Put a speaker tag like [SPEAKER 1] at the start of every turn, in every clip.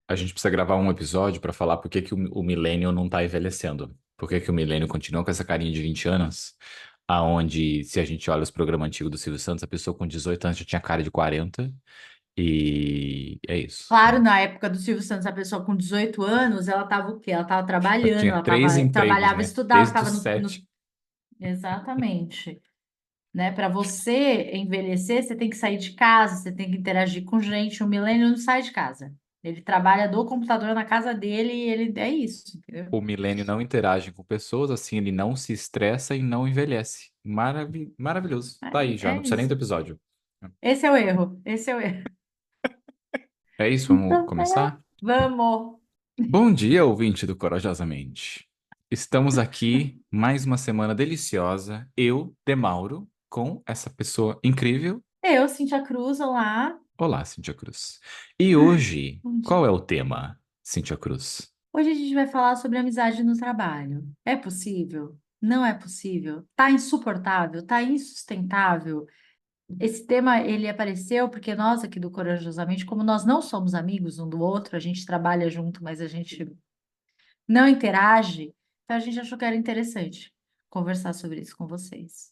[SPEAKER 1] A gente precisa gravar um episódio pra falar por que que o millennial não tá envelhecendo. Por que que o millennial continua com essa carinha de 20 anos, aonde, se a gente olha os programas antigos do Silvio Santos, a pessoa com 18 anos já tinha cara de 40, e é isso.
[SPEAKER 2] Claro, na época do Silvio Santos, a pessoa com 18 anos, ela estava o quê? Ela estava trabalhando,
[SPEAKER 1] Tinha
[SPEAKER 2] ela
[SPEAKER 1] três empregos,
[SPEAKER 2] trabalhava,
[SPEAKER 1] né?
[SPEAKER 2] estudava,
[SPEAKER 1] Desde
[SPEAKER 2] estava
[SPEAKER 1] os
[SPEAKER 2] no...
[SPEAKER 1] 7.
[SPEAKER 2] Exatamente. Né? Para você envelhecer, você tem que sair de casa, você tem que interagir com gente. O milênio não sai de casa. Ele trabalha do computador na casa dele e ele é isso, entendeu?
[SPEAKER 1] O milênio não interage com pessoas, assim ele não se estressa e não envelhece. Maravilhoso. Tá aí já,
[SPEAKER 2] É
[SPEAKER 1] não precisa nem do
[SPEAKER 2] isso.
[SPEAKER 1] episódio.
[SPEAKER 2] Esse é o erro. Esse é o erro.
[SPEAKER 1] É isso, vamos
[SPEAKER 2] Então,
[SPEAKER 1] começar?
[SPEAKER 2] vamos.
[SPEAKER 1] Bom dia, ouvinte do Corajosamente. Estamos aqui, mais uma semana deliciosa, eu, Demauro, com essa pessoa incrível.
[SPEAKER 2] Eu, Cintia Cruz, olá.
[SPEAKER 1] Olá, Cíntia Cruz. E hoje,
[SPEAKER 2] Bom
[SPEAKER 1] qual é
[SPEAKER 2] dia.
[SPEAKER 1] o tema, Cíntia Cruz?
[SPEAKER 2] Hoje a gente vai falar sobre amizade no trabalho. É possível? Não é possível? Tá insuportável? Tá insustentável? Esse tema, ele apareceu porque nós aqui do Corajosamente, como nós não somos amigos um do outro, a gente trabalha junto, mas a gente não interage, então a gente achou que era interessante conversar sobre isso com vocês.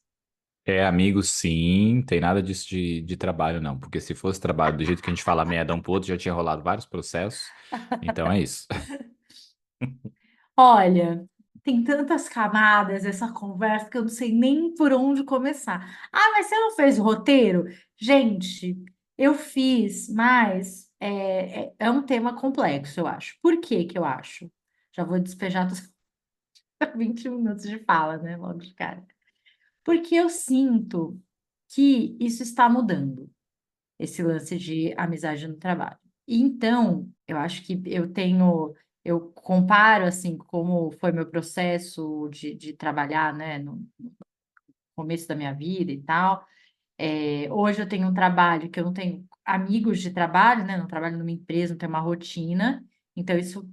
[SPEAKER 1] É, amigo, sim, tem nada disso de trabalho, não, porque se fosse trabalho do jeito que a gente fala merda um pro outro, já tinha rolado vários processos, então é isso.
[SPEAKER 2] Olha, tem tantas camadas essa conversa que eu não sei nem por onde começar. Ah, mas você não fez o roteiro? Gente, eu fiz, mas é um tema complexo, eu acho. Por que que eu acho? Já vou despejar dos 20 minutos de fala, né? Logo de cara. Porque eu sinto que isso está mudando, esse lance de amizade no trabalho. E então, eu acho que eu comparo assim como foi meu processo de trabalhar, né, no começo da minha vida e tal. Hoje eu tenho um trabalho que eu não tenho amigos de trabalho, né, não trabalho numa empresa, não tenho uma rotina, então isso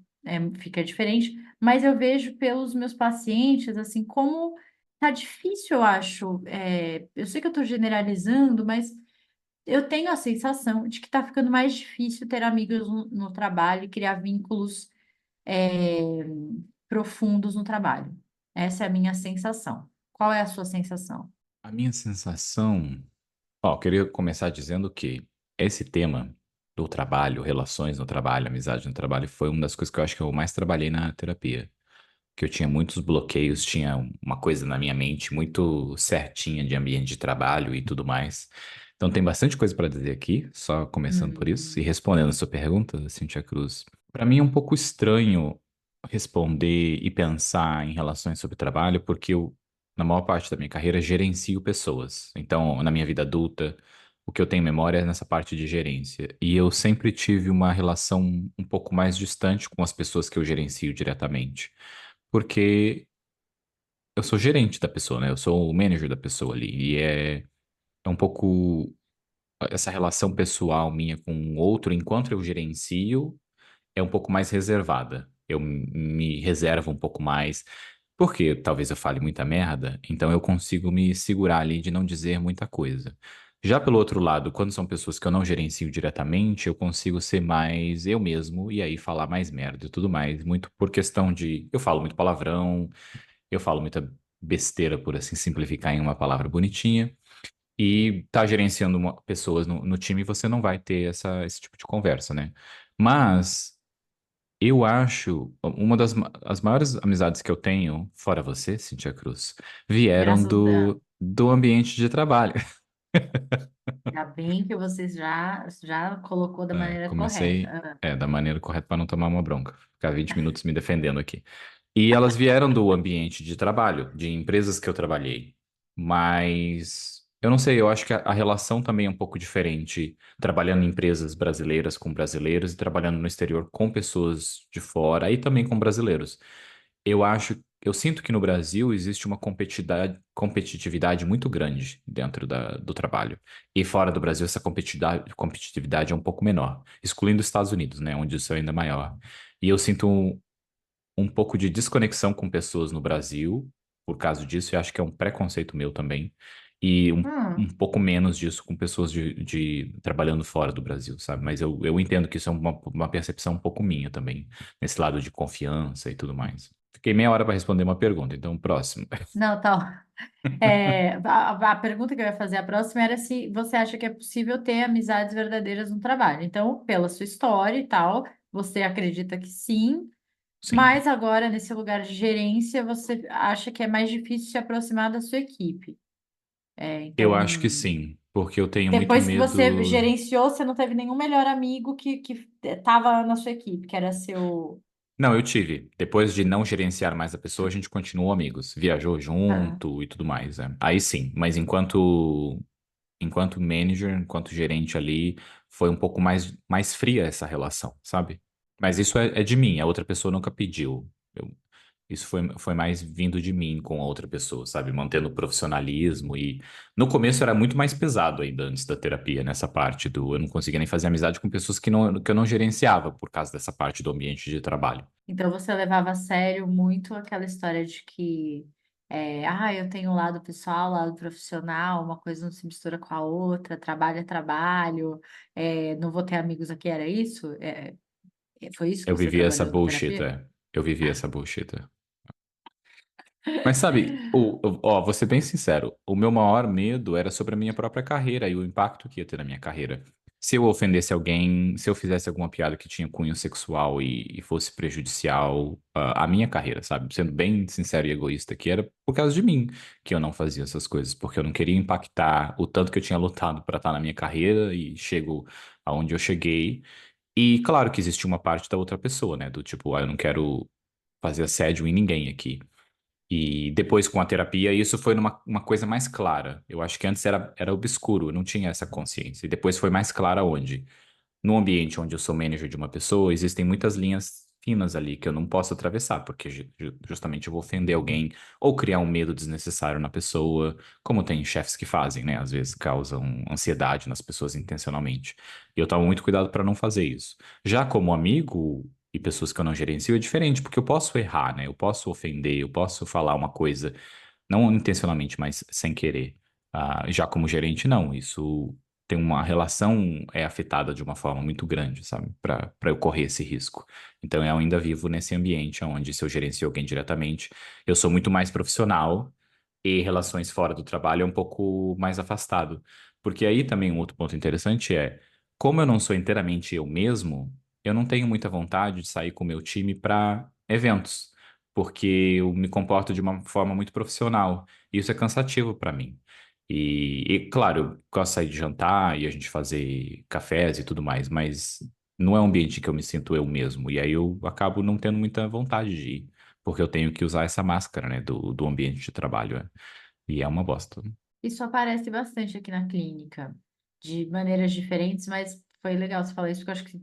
[SPEAKER 2] fica diferente. Mas eu vejo pelos meus pacientes, assim, como tá difícil, eu acho. Eu sei que eu estou generalizando, mas eu tenho a sensação de que está ficando mais difícil ter amigos no trabalho e criar vínculos é, profundos no trabalho. Essa é a minha sensação. Qual é a sua sensação?
[SPEAKER 1] A minha sensação. Ó, eu queria começar dizendo que esse tema do trabalho, relações no trabalho, amizade no trabalho, foi uma das coisas que eu acho que eu mais trabalhei na terapia. Que eu tinha muitos bloqueios, tinha uma coisa na minha mente muito certinha de ambiente de trabalho e tudo mais. Então tem bastante coisa para dizer aqui, só começando por isso e
[SPEAKER 2] Hum,
[SPEAKER 1] respondendo a sua pergunta, Cintia Cruz. Para mim é um pouco estranho responder e pensar em relações sobre trabalho, porque eu, na maior parte da minha carreira, gerencio pessoas. Então, na minha vida adulta, o que eu tenho memória é nessa parte de gerência. E eu sempre tive uma relação um pouco mais distante com as pessoas que eu gerencio diretamente. Porque eu sou gerente da pessoa, né? Eu sou o manager da pessoa ali. E é um pouco essa relação pessoal minha com o outro, enquanto eu gerencio, é um pouco mais reservada. Eu me reservo um pouco mais, porque talvez eu fale muita merda, então eu consigo me segurar ali de não dizer muita coisa. Já pelo outro lado, quando são pessoas que eu não gerencio diretamente, eu consigo ser mais eu mesmo e aí falar mais merda e tudo mais, muito por questão de eu falo muito palavrão, eu falo muita besteira, por assim simplificar em uma palavra bonitinha. E tá gerenciando pessoas no time, você não vai ter esse tipo de conversa, né? Mas eu acho uma as maiores amizades que eu tenho, fora você, Cintia Cruz, vieram
[SPEAKER 2] graças a Deus.
[SPEAKER 1] do ambiente de trabalho.
[SPEAKER 2] Ainda bem que você já colocou da
[SPEAKER 1] É,
[SPEAKER 2] maneira correta.
[SPEAKER 1] comecei, da maneira correta para não tomar uma bronca, ficar 20 minutos me defendendo aqui. E elas vieram do ambiente de trabalho, de empresas que eu trabalhei. Mas eu não sei, eu acho que a relação também é um pouco diferente, trabalhando em empresas brasileiras com brasileiros e trabalhando no exterior com pessoas de fora e também com brasileiros. Eu sinto que no Brasil existe uma competitividade muito grande dentro do trabalho. E fora do Brasil, essa competitividade é um pouco menor, excluindo os Estados Unidos, né, onde isso é ainda maior. E eu sinto um pouco de desconexão com pessoas no Brasil, por causa disso, e acho que é um preconceito meu também. E um
[SPEAKER 2] Hum.
[SPEAKER 1] pouco menos disso com pessoas trabalhando fora do Brasil, sabe? Mas eu entendo que isso é uma percepção um pouco minha também, nesse lado de confiança e tudo mais. Fiquei meia hora para responder uma pergunta, então próximo.
[SPEAKER 2] Não, tá. A pergunta que eu ia fazer a próxima era se você acha que é possível ter amizades verdadeiras no trabalho. Então, pela sua história e tal, você acredita que sim,
[SPEAKER 1] Sim,
[SPEAKER 2] mas agora, nesse lugar de gerência, você acha que é mais difícil se aproximar da sua equipe.
[SPEAKER 1] eu acho que
[SPEAKER 2] Então,
[SPEAKER 1] sim, porque eu tenho muito
[SPEAKER 2] depois que você
[SPEAKER 1] medo.
[SPEAKER 2] gerenciou, você não teve nenhum melhor amigo que estava na sua equipe, que era seu.
[SPEAKER 1] Não, eu tive. Depois de não gerenciar mais a pessoa, a gente continuou amigos. Viajou
[SPEAKER 2] Ah,
[SPEAKER 1] junto e tudo mais, né? Aí sim, mas enquanto manager, enquanto gerente ali, foi um pouco mais fria essa relação, sabe? Mas isso é de mim, a outra pessoa nunca pediu. Isso foi mais vindo de mim com a outra pessoa, sabe? Mantendo o profissionalismo e no começo era muito mais pesado ainda antes da terapia, nessa parte do eu não conseguia nem fazer amizade com pessoas que eu não gerenciava por causa dessa parte do ambiente de trabalho.
[SPEAKER 2] então você levava a sério muito aquela história de que eu tenho o lado pessoal, o lado profissional, uma coisa não se mistura com a outra, trabalho é trabalho, não vou ter amigos aqui, era isso? Foi isso que
[SPEAKER 1] Eu
[SPEAKER 2] você
[SPEAKER 1] vivia essa
[SPEAKER 2] trabalhou na
[SPEAKER 1] bullshit,
[SPEAKER 2] terapia?
[SPEAKER 1] é. Eu vivia essa bullshit. Mas sabe, ó, vou ser bem sincero, o meu maior medo era sobre a minha própria carreira e o impacto que ia ter na minha carreira. Se eu ofendesse alguém, se eu fizesse alguma piada que tinha cunho sexual e fosse prejudicial à minha carreira, sabe? Sendo bem sincero e egoísta, que era por causa de mim que eu não fazia essas coisas, porque eu não queria impactar o tanto que eu tinha lutado para estar na minha carreira e chego aonde eu cheguei. E claro que existia uma parte da outra pessoa, né? Do tipo, eu não quero fazer assédio em ninguém aqui. E depois com a terapia, isso foi uma coisa mais clara. Eu acho que antes era obscuro, eu não tinha essa consciência. E depois foi mais clara onde? No ambiente onde eu sou manager de uma pessoa, existem muitas linhas finas ali que eu não posso atravessar, porque justamente eu vou ofender alguém ou criar um medo desnecessário na pessoa, como tem chefes que fazem, né? Às vezes causam ansiedade nas pessoas intencionalmente. E eu tomo muito cuidado para não fazer isso. Já como amigo e pessoas que eu não gerencio é diferente, porque eu posso errar, né? Eu posso ofender, eu posso falar uma coisa não intencionalmente, mas sem querer. Já como gerente, não. Isso tem uma relação afetada de uma forma muito grande, sabe? Para eu correr esse risco. Então eu ainda vivo nesse ambiente onde se eu gerencio alguém diretamente, eu sou muito mais profissional e relações fora do trabalho é um pouco mais afastado. Porque aí também um outro ponto interessante é, como eu não sou inteiramente eu mesmo, eu não tenho muita vontade de sair com o meu time para eventos, porque eu me comporto de uma forma muito profissional. E isso é cansativo para mim. Claro, eu gosto de sair de jantar e a gente fazer cafés e tudo mais, mas não é um ambiente que eu me sinto eu mesmo. E aí eu acabo não tendo muita vontade de ir, porque eu tenho que usar essa máscara, né, do ambiente de trabalho. E é uma bosta.
[SPEAKER 2] Isso aparece bastante aqui na clínica, de maneiras diferentes, mas foi legal você falar isso, porque eu acho que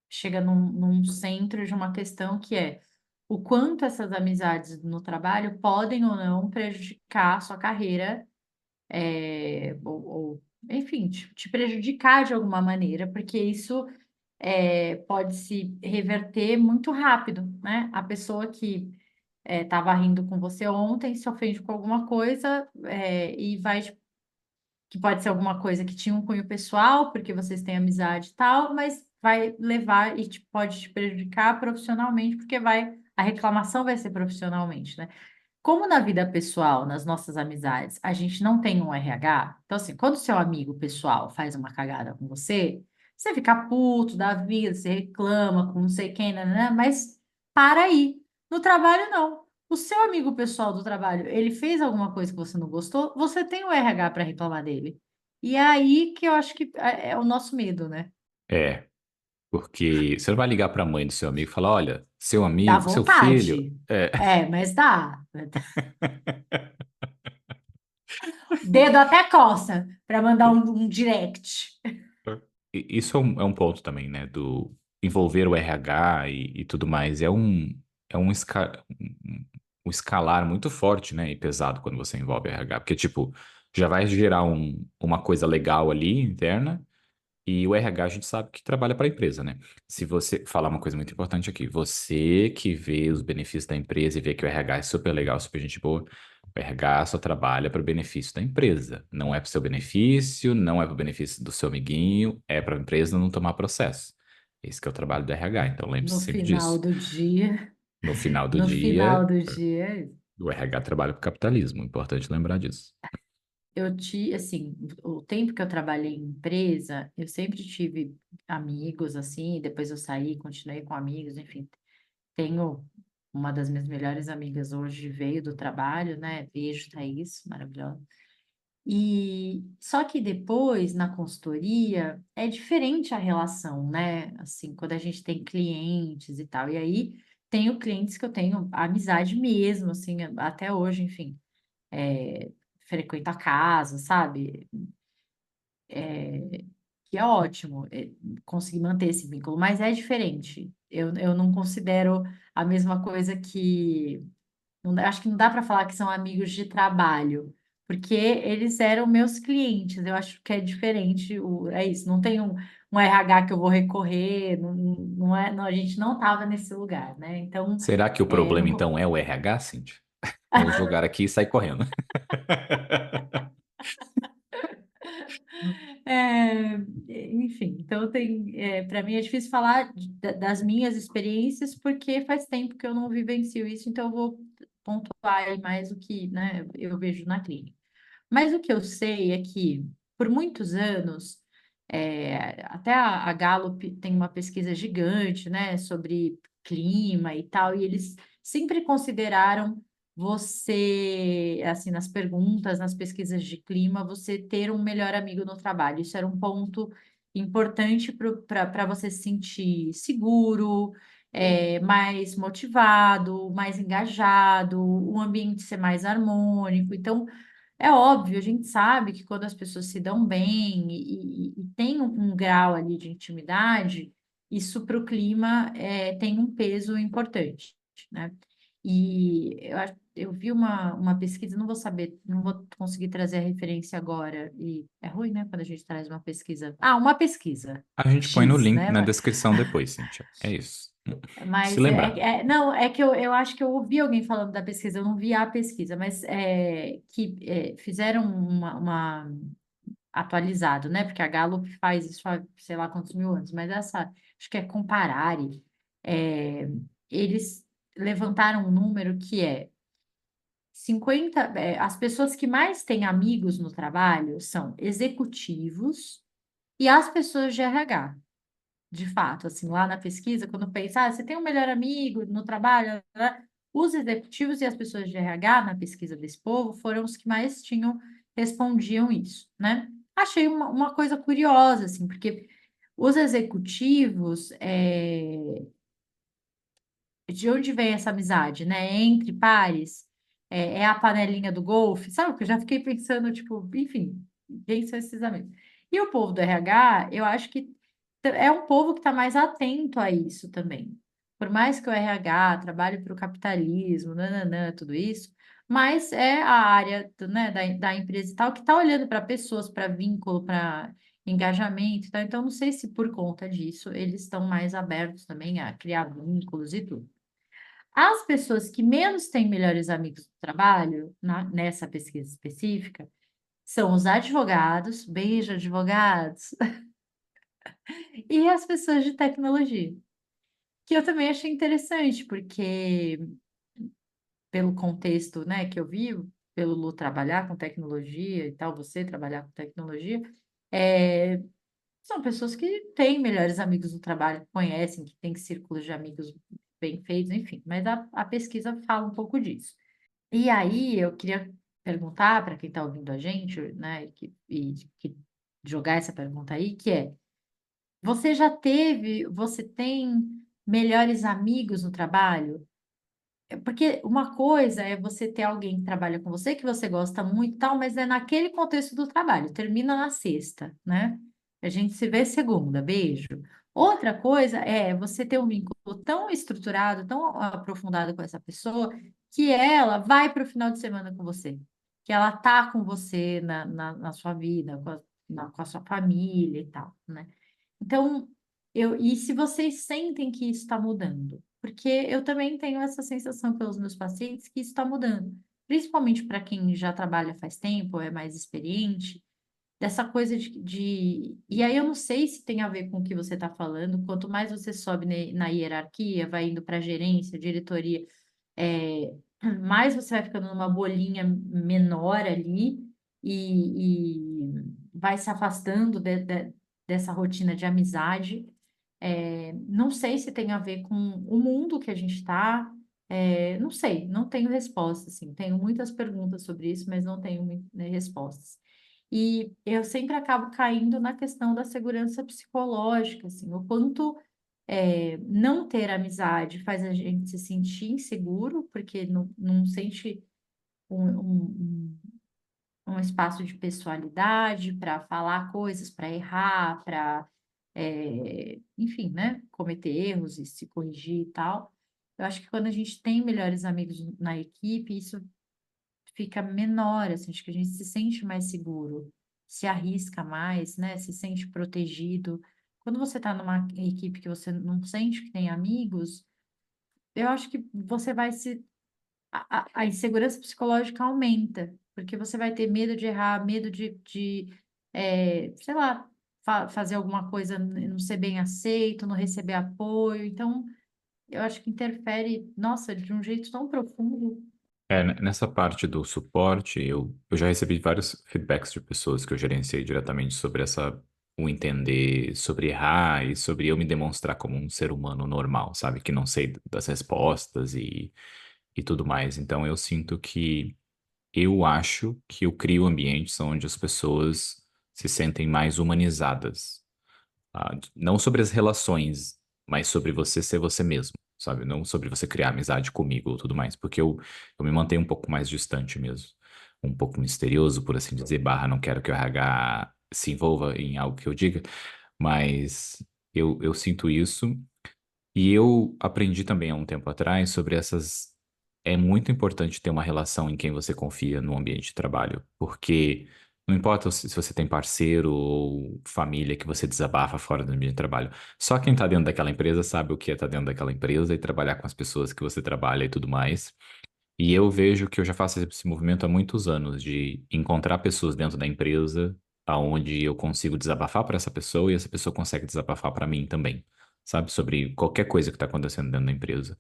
[SPEAKER 2] chega num centro de uma questão que é o quanto essas amizades no trabalho podem ou não prejudicar a sua carreira, enfim, te prejudicar de alguma maneira, porque isso pode se reverter muito rápido, né? A pessoa que estava rindo com você ontem se ofende com alguma coisa e vai que pode ser alguma coisa que tinha um cunho pessoal, porque vocês têm amizade e tal, mas vai levar e pode te prejudicar profissionalmente, porque a reclamação vai ser profissionalmente, né? Como na vida pessoal, nas nossas amizades, a gente não tem um RH, então assim, quando seu amigo pessoal faz uma cagada com você, você fica puto da vida, você reclama com não sei quem, né? Mas para aí. No trabalho, não. O seu amigo pessoal do trabalho, ele fez alguma coisa que você não gostou, você tem o RH para reclamar dele. E é aí que eu acho que é o nosso medo, né?
[SPEAKER 1] É, porque você não vai ligar para a mãe do seu amigo e falar, olha, seu
[SPEAKER 2] Dá
[SPEAKER 1] amigo, seu filho,
[SPEAKER 2] vontade. Mas dá. Dedo até coça para mandar um direct.
[SPEAKER 1] Isso é um ponto também, né, do envolver o RH e tudo mais. É um escalar muito forte, né, e pesado quando você envolve RH, porque, tipo, já vai gerar uma coisa legal ali, interna, e o RH a gente sabe que trabalha para a empresa, né? Se você falar uma coisa muito importante aqui, você que vê os benefícios da empresa e vê que o RH é super legal, super gente boa, O RH só trabalha para o benefício da empresa. Não é para o seu benefício, não é para o benefício do seu amiguinho, é para a empresa não tomar processo. Esse que é o trabalho do RH, então lembre-se
[SPEAKER 2] No
[SPEAKER 1] sempre
[SPEAKER 2] final
[SPEAKER 1] disso.
[SPEAKER 2] do dia,
[SPEAKER 1] No final do
[SPEAKER 2] no final
[SPEAKER 1] dia,
[SPEAKER 2] do dia,
[SPEAKER 1] o RH trabalha para o capitalismo, importante lembrar disso.
[SPEAKER 2] assim, o tempo que eu trabalhei em empresa, eu sempre tive amigos, assim, depois eu saí, continuei com amigos, enfim. Tenho uma das minhas melhores amigas hoje, veio do trabalho, né? Beijo, Thaís, maravilhosa. E só que depois, na consultoria, é diferente a relação, né? Assim, quando a gente tem clientes e tal. E aí, tenho clientes que eu tenho amizade mesmo, assim, até hoje, enfim. Frequento a casa, sabe? Que é ótimo, conseguir manter esse vínculo, mas é diferente. Eu não considero a mesma coisa que. Acho que não dá para falar que são amigos de trabalho, porque eles eram meus clientes. Eu acho que é diferente. É isso, não tem um RH que eu vou recorrer, não é, a gente não estava nesse lugar, né? Então,
[SPEAKER 1] Será que o
[SPEAKER 2] não.
[SPEAKER 1] problema então é o RH, Cíntia? Vou jogar aqui e sair correndo.
[SPEAKER 2] É, enfim, então para mim é difícil falar das minhas experiências porque faz tempo que eu não vivencio isso, então eu vou pontuar aí mais o que, né, eu vejo na clínica. Mas o que eu sei é que por muitos anos, até a Gallup tem uma pesquisa gigante, né, sobre clima e tal, e eles sempre consideraram você, assim, nas perguntas, nas pesquisas de clima, você ter um melhor amigo no trabalho. Isso era um ponto importante para você se sentir seguro, mais motivado, mais engajado, o ambiente ser mais harmônico. Então, é óbvio, a gente sabe que quando as pessoas se dão bem e tem um grau ali de intimidade, isso para o clima tem um peso importante, né? E eu vi uma pesquisa, não vou saber, não vou conseguir trazer a referência agora, e é ruim, né, quando a gente traz uma pesquisa. Ah, uma pesquisa
[SPEAKER 1] A gente põe no
[SPEAKER 2] X,
[SPEAKER 1] link
[SPEAKER 2] né?
[SPEAKER 1] na descrição depois, Cíntia. É isso. Se
[SPEAKER 2] Mas
[SPEAKER 1] lembrar.
[SPEAKER 2] não, é que eu acho que eu ouvi alguém falando da pesquisa, eu não vi a pesquisa, mas fizeram uma atualizado, né? Porque a Gallup faz isso há sei lá quantos mil anos, mas acho que é Comparare, é, eles levantaram um número que é 50, as pessoas que mais têm amigos no trabalho são executivos e as pessoas de RH. De fato, assim, lá na pesquisa, quando pensa, você tem um melhor amigo no trabalho, né? Os executivos e as pessoas de RH na pesquisa desse povo foram os que mais respondiam isso, né? Achei uma coisa curiosa, assim, porque os executivos, de onde vem essa amizade, né? Entre pares, é a panelinha do golfe, sabe? Que eu já fiquei pensando, tipo, enfim, quem são esses amigos? E o povo do RH, eu acho que é um povo que está mais atento a isso também. Por mais que o RH trabalhe para o capitalismo, nananã, tudo isso, mas é a área né, da empresa e tal que está olhando para pessoas, para vínculo, para engajamento e tal. Então, não sei se por conta disso eles estão mais abertos também a criar vínculos e tudo. As pessoas que menos têm melhores amigos do trabalho, nessa pesquisa específica, são os advogados, beijo, advogados, e as pessoas de tecnologia, que eu também achei interessante, porque pelo contexto, né, que eu vivo, pelo Lu trabalhar com tecnologia e tal, você trabalhar com tecnologia, é, são pessoas que têm melhores amigos no trabalho, que conhecem, que têm círculos de amigos bem feitos, enfim, mas a pesquisa fala um pouco disso. E aí eu queria perguntar para quem está ouvindo a gente, né, que jogar essa pergunta aí, que é: você tem melhores amigos no trabalho? Porque uma coisa é você ter alguém que trabalha com você, que você gosta muito e tal, mas é naquele contexto do trabalho, termina na sexta, né? A gente se vê segunda, beijo. Outra coisa é você ter um vínculo tão estruturado, tão aprofundado com essa pessoa, que ela vai para o final de semana com você, que ela tá com você na sua vida, com a sua família e tal, né? Então, e se vocês sentem que isso está mudando? Porque eu também tenho essa sensação pelos meus pacientes que isso está mudando. principalmente para quem já trabalha faz tempo, é mais experiente, dessa coisa E aí eu não sei se tem a ver com o que você está falando, quanto mais você sobe na hierarquia, vai indo para gerência, diretoria, é, mais você vai ficando numa bolinha menor ali e vai se afastando dessa rotina de amizade. Não sei se tem a ver com o mundo que a gente está. Não sei, não tenho resposta, assim. Tenho muitas perguntas sobre isso, mas não tenho, né, respostas. E eu sempre acabo caindo na questão da segurança psicológica, assim, o quanto não ter amizade faz a gente se sentir inseguro, porque não sente um, um, um espaço de pessoalidade para falar coisas, para errar, para, enfim, né, cometer erros e se corrigir e tal. Eu acho que quando a gente tem melhores amigos na equipe, isso fica menor, assim, acho que a gente se sente mais seguro, se arrisca mais, né, se sente protegido. Quando você está numa equipe que você não sente que tem amigos, eu acho que você vai se a insegurança psicológica aumenta, porque você vai ter medo de errar, medo sei lá, fazer alguma coisa, não ser bem aceito, não receber apoio. Então, eu acho que interfere, nossa, de um jeito tão profundo.
[SPEAKER 1] Nessa parte do suporte, eu já recebi vários feedbacks de pessoas que eu gerenciei diretamente sobre o entender, sobre errar e sobre eu me demonstrar como um ser humano normal, sabe? Que não sei das respostas e tudo mais. Então eu sinto que eu acho que eu crio ambientes onde as pessoas se sentem mais humanizadas. Não sobre as relações, mas sobre você ser você mesmo, sabe? Não sobre você criar amizade comigo ou tudo mais, porque eu me mantenho um pouco mais distante mesmo. Um pouco misterioso, por assim dizer, barra, não quero que o RH se envolva em algo que eu diga, mas eu sinto isso. E eu aprendi também há um tempo atrás sobre essas. É muito importante ter uma relação em quem você confia no ambiente de trabalho, porque não importa se você tem parceiro ou família que você desabafa fora do ambiente de trabalho, só quem está dentro daquela empresa sabe o que é estar dentro daquela empresa e trabalhar com as pessoas que você trabalha e tudo mais. E eu vejo que eu já faço esse movimento há muitos anos, de encontrar pessoas dentro da empresa aonde eu consigo desabafar para essa pessoa e essa pessoa consegue desabafar para mim também, sabe? Sobre qualquer coisa que está acontecendo dentro da empresa.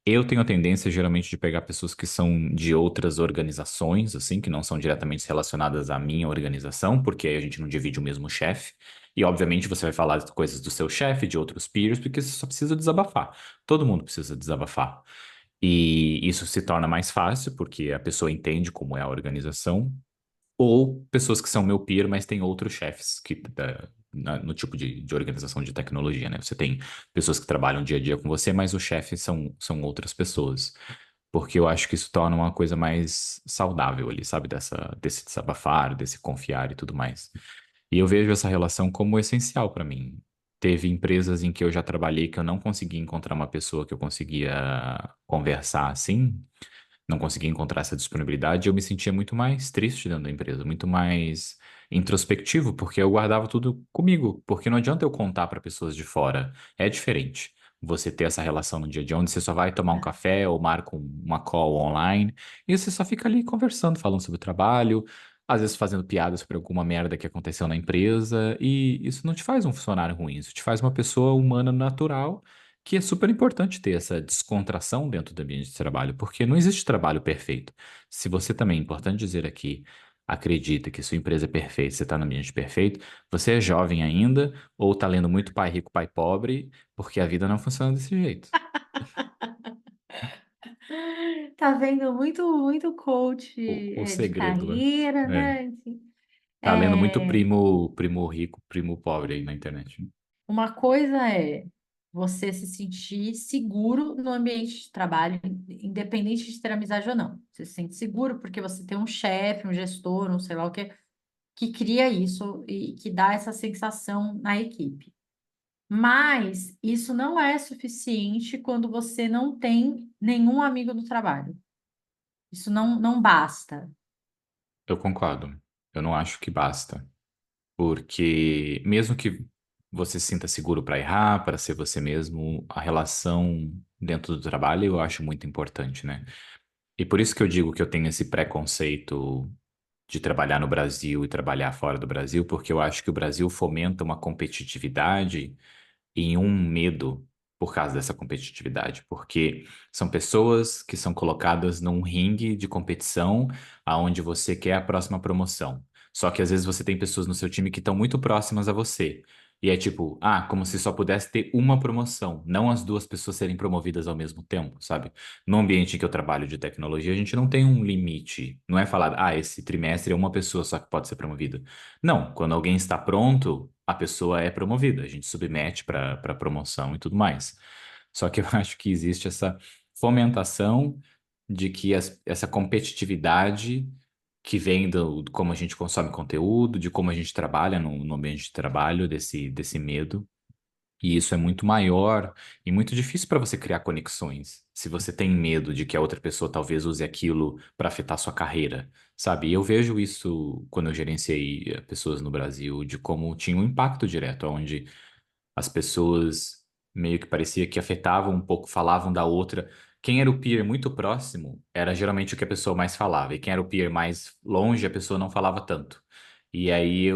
[SPEAKER 1] Eu tenho a tendência, geralmente, de pegar pessoas que são de outras organizações, assim, que não são diretamente relacionadas à minha organização, porque aí a gente não divide o mesmo chefe. E, obviamente, você vai falar de coisas do seu chefe, de outros peers, porque você só precisa desabafar. Todo mundo precisa desabafar. E isso se torna mais fácil, porque a pessoa entende como é a organização, ou pessoas que são meu peer, mas têm outros chefes no tipo de organização de tecnologia, né? Você tem pessoas que trabalham dia a dia com você, mas os chefes são outras pessoas. Porque eu acho que isso torna uma coisa mais saudável ali, sabe? Desse desabafar, desse confiar e tudo mais. E eu vejo essa relação como essencial para mim. Teve empresas em que eu já trabalhei que eu não consegui encontrar uma pessoa que eu conseguia conversar assim, não conseguia encontrar essa disponibilidade, eu me sentia muito mais triste dentro da empresa, muito mais introspectivo, porque eu guardava tudo comigo, porque não adianta eu contar para pessoas de fora, é diferente. Você ter essa relação no dia a dia, onde você só vai tomar um café ou marca uma call online, e você só fica ali conversando, falando sobre o trabalho, às vezes fazendo piadas sobre alguma merda que aconteceu na empresa, e isso não te faz um funcionário ruim, isso te faz uma pessoa humana natural, que é super importante ter essa descontração dentro do ambiente de trabalho, porque não existe trabalho perfeito. Se você também, é importante dizer aqui, acredita que sua empresa é perfeita, você está no ambiente perfeito, você é jovem ainda, ou está lendo muito Pai Rico, Pai Pobre, porque a vida não funciona desse jeito.
[SPEAKER 2] Tá vendo muito coach
[SPEAKER 1] O
[SPEAKER 2] de
[SPEAKER 1] segredo, né?
[SPEAKER 2] carreira,
[SPEAKER 1] É.
[SPEAKER 2] né? Enfim.
[SPEAKER 1] Tá lendo muito
[SPEAKER 2] É,
[SPEAKER 1] primo rico, primo pobre aí na internet, né?
[SPEAKER 2] uma coisa é você se sentir seguro no ambiente de trabalho, independente de ter amizade ou não. Você se sente seguro porque você tem um chefe, um gestor, não sei lá o que cria isso e que dá essa sensação na equipe. Mas isso não é suficiente quando você não tem nenhum amigo do trabalho. Isso não basta.
[SPEAKER 1] Eu concordo. Eu não acho que basta. Porque mesmo que você se sinta seguro para errar, para ser você mesmo, a relação dentro do trabalho eu acho muito importante, né? E por isso que eu digo que eu tenho esse preconceito de trabalhar no Brasil e trabalhar fora do Brasil, porque eu acho que o Brasil fomenta uma competitividade e um medo por causa dessa competitividade, porque são pessoas que são colocadas num ringue de competição aonde você quer a próxima promoção. Só que às vezes você tem pessoas no seu time que estão muito próximas a você. E é tipo, como se só pudesse ter uma promoção, não as duas pessoas serem promovidas ao mesmo tempo, sabe? No ambiente em que eu trabalho de tecnologia, a gente não tem um limite. Não é falar, esse trimestre é uma pessoa só que pode ser promovida. Não, quando alguém está pronto, a pessoa é promovida, a gente submete para promoção e tudo mais. Só que eu acho que existe essa fomentação de que essa competitividade que vem do como a gente consome conteúdo, de como a gente trabalha no ambiente de trabalho, desse medo. E isso é muito maior e muito difícil para você criar conexões. Se você tem medo de que a outra pessoa talvez use aquilo para afetar sua carreira, sabe? E eu vejo isso quando eu gerenciei pessoas no Brasil, de como tinha um impacto direto, onde as pessoas meio que parecia que afetavam um pouco, falavam da outra. Quem era o peer muito próximo era geralmente o que a pessoa mais falava, e quem era o peer mais longe, a pessoa não falava tanto. E aí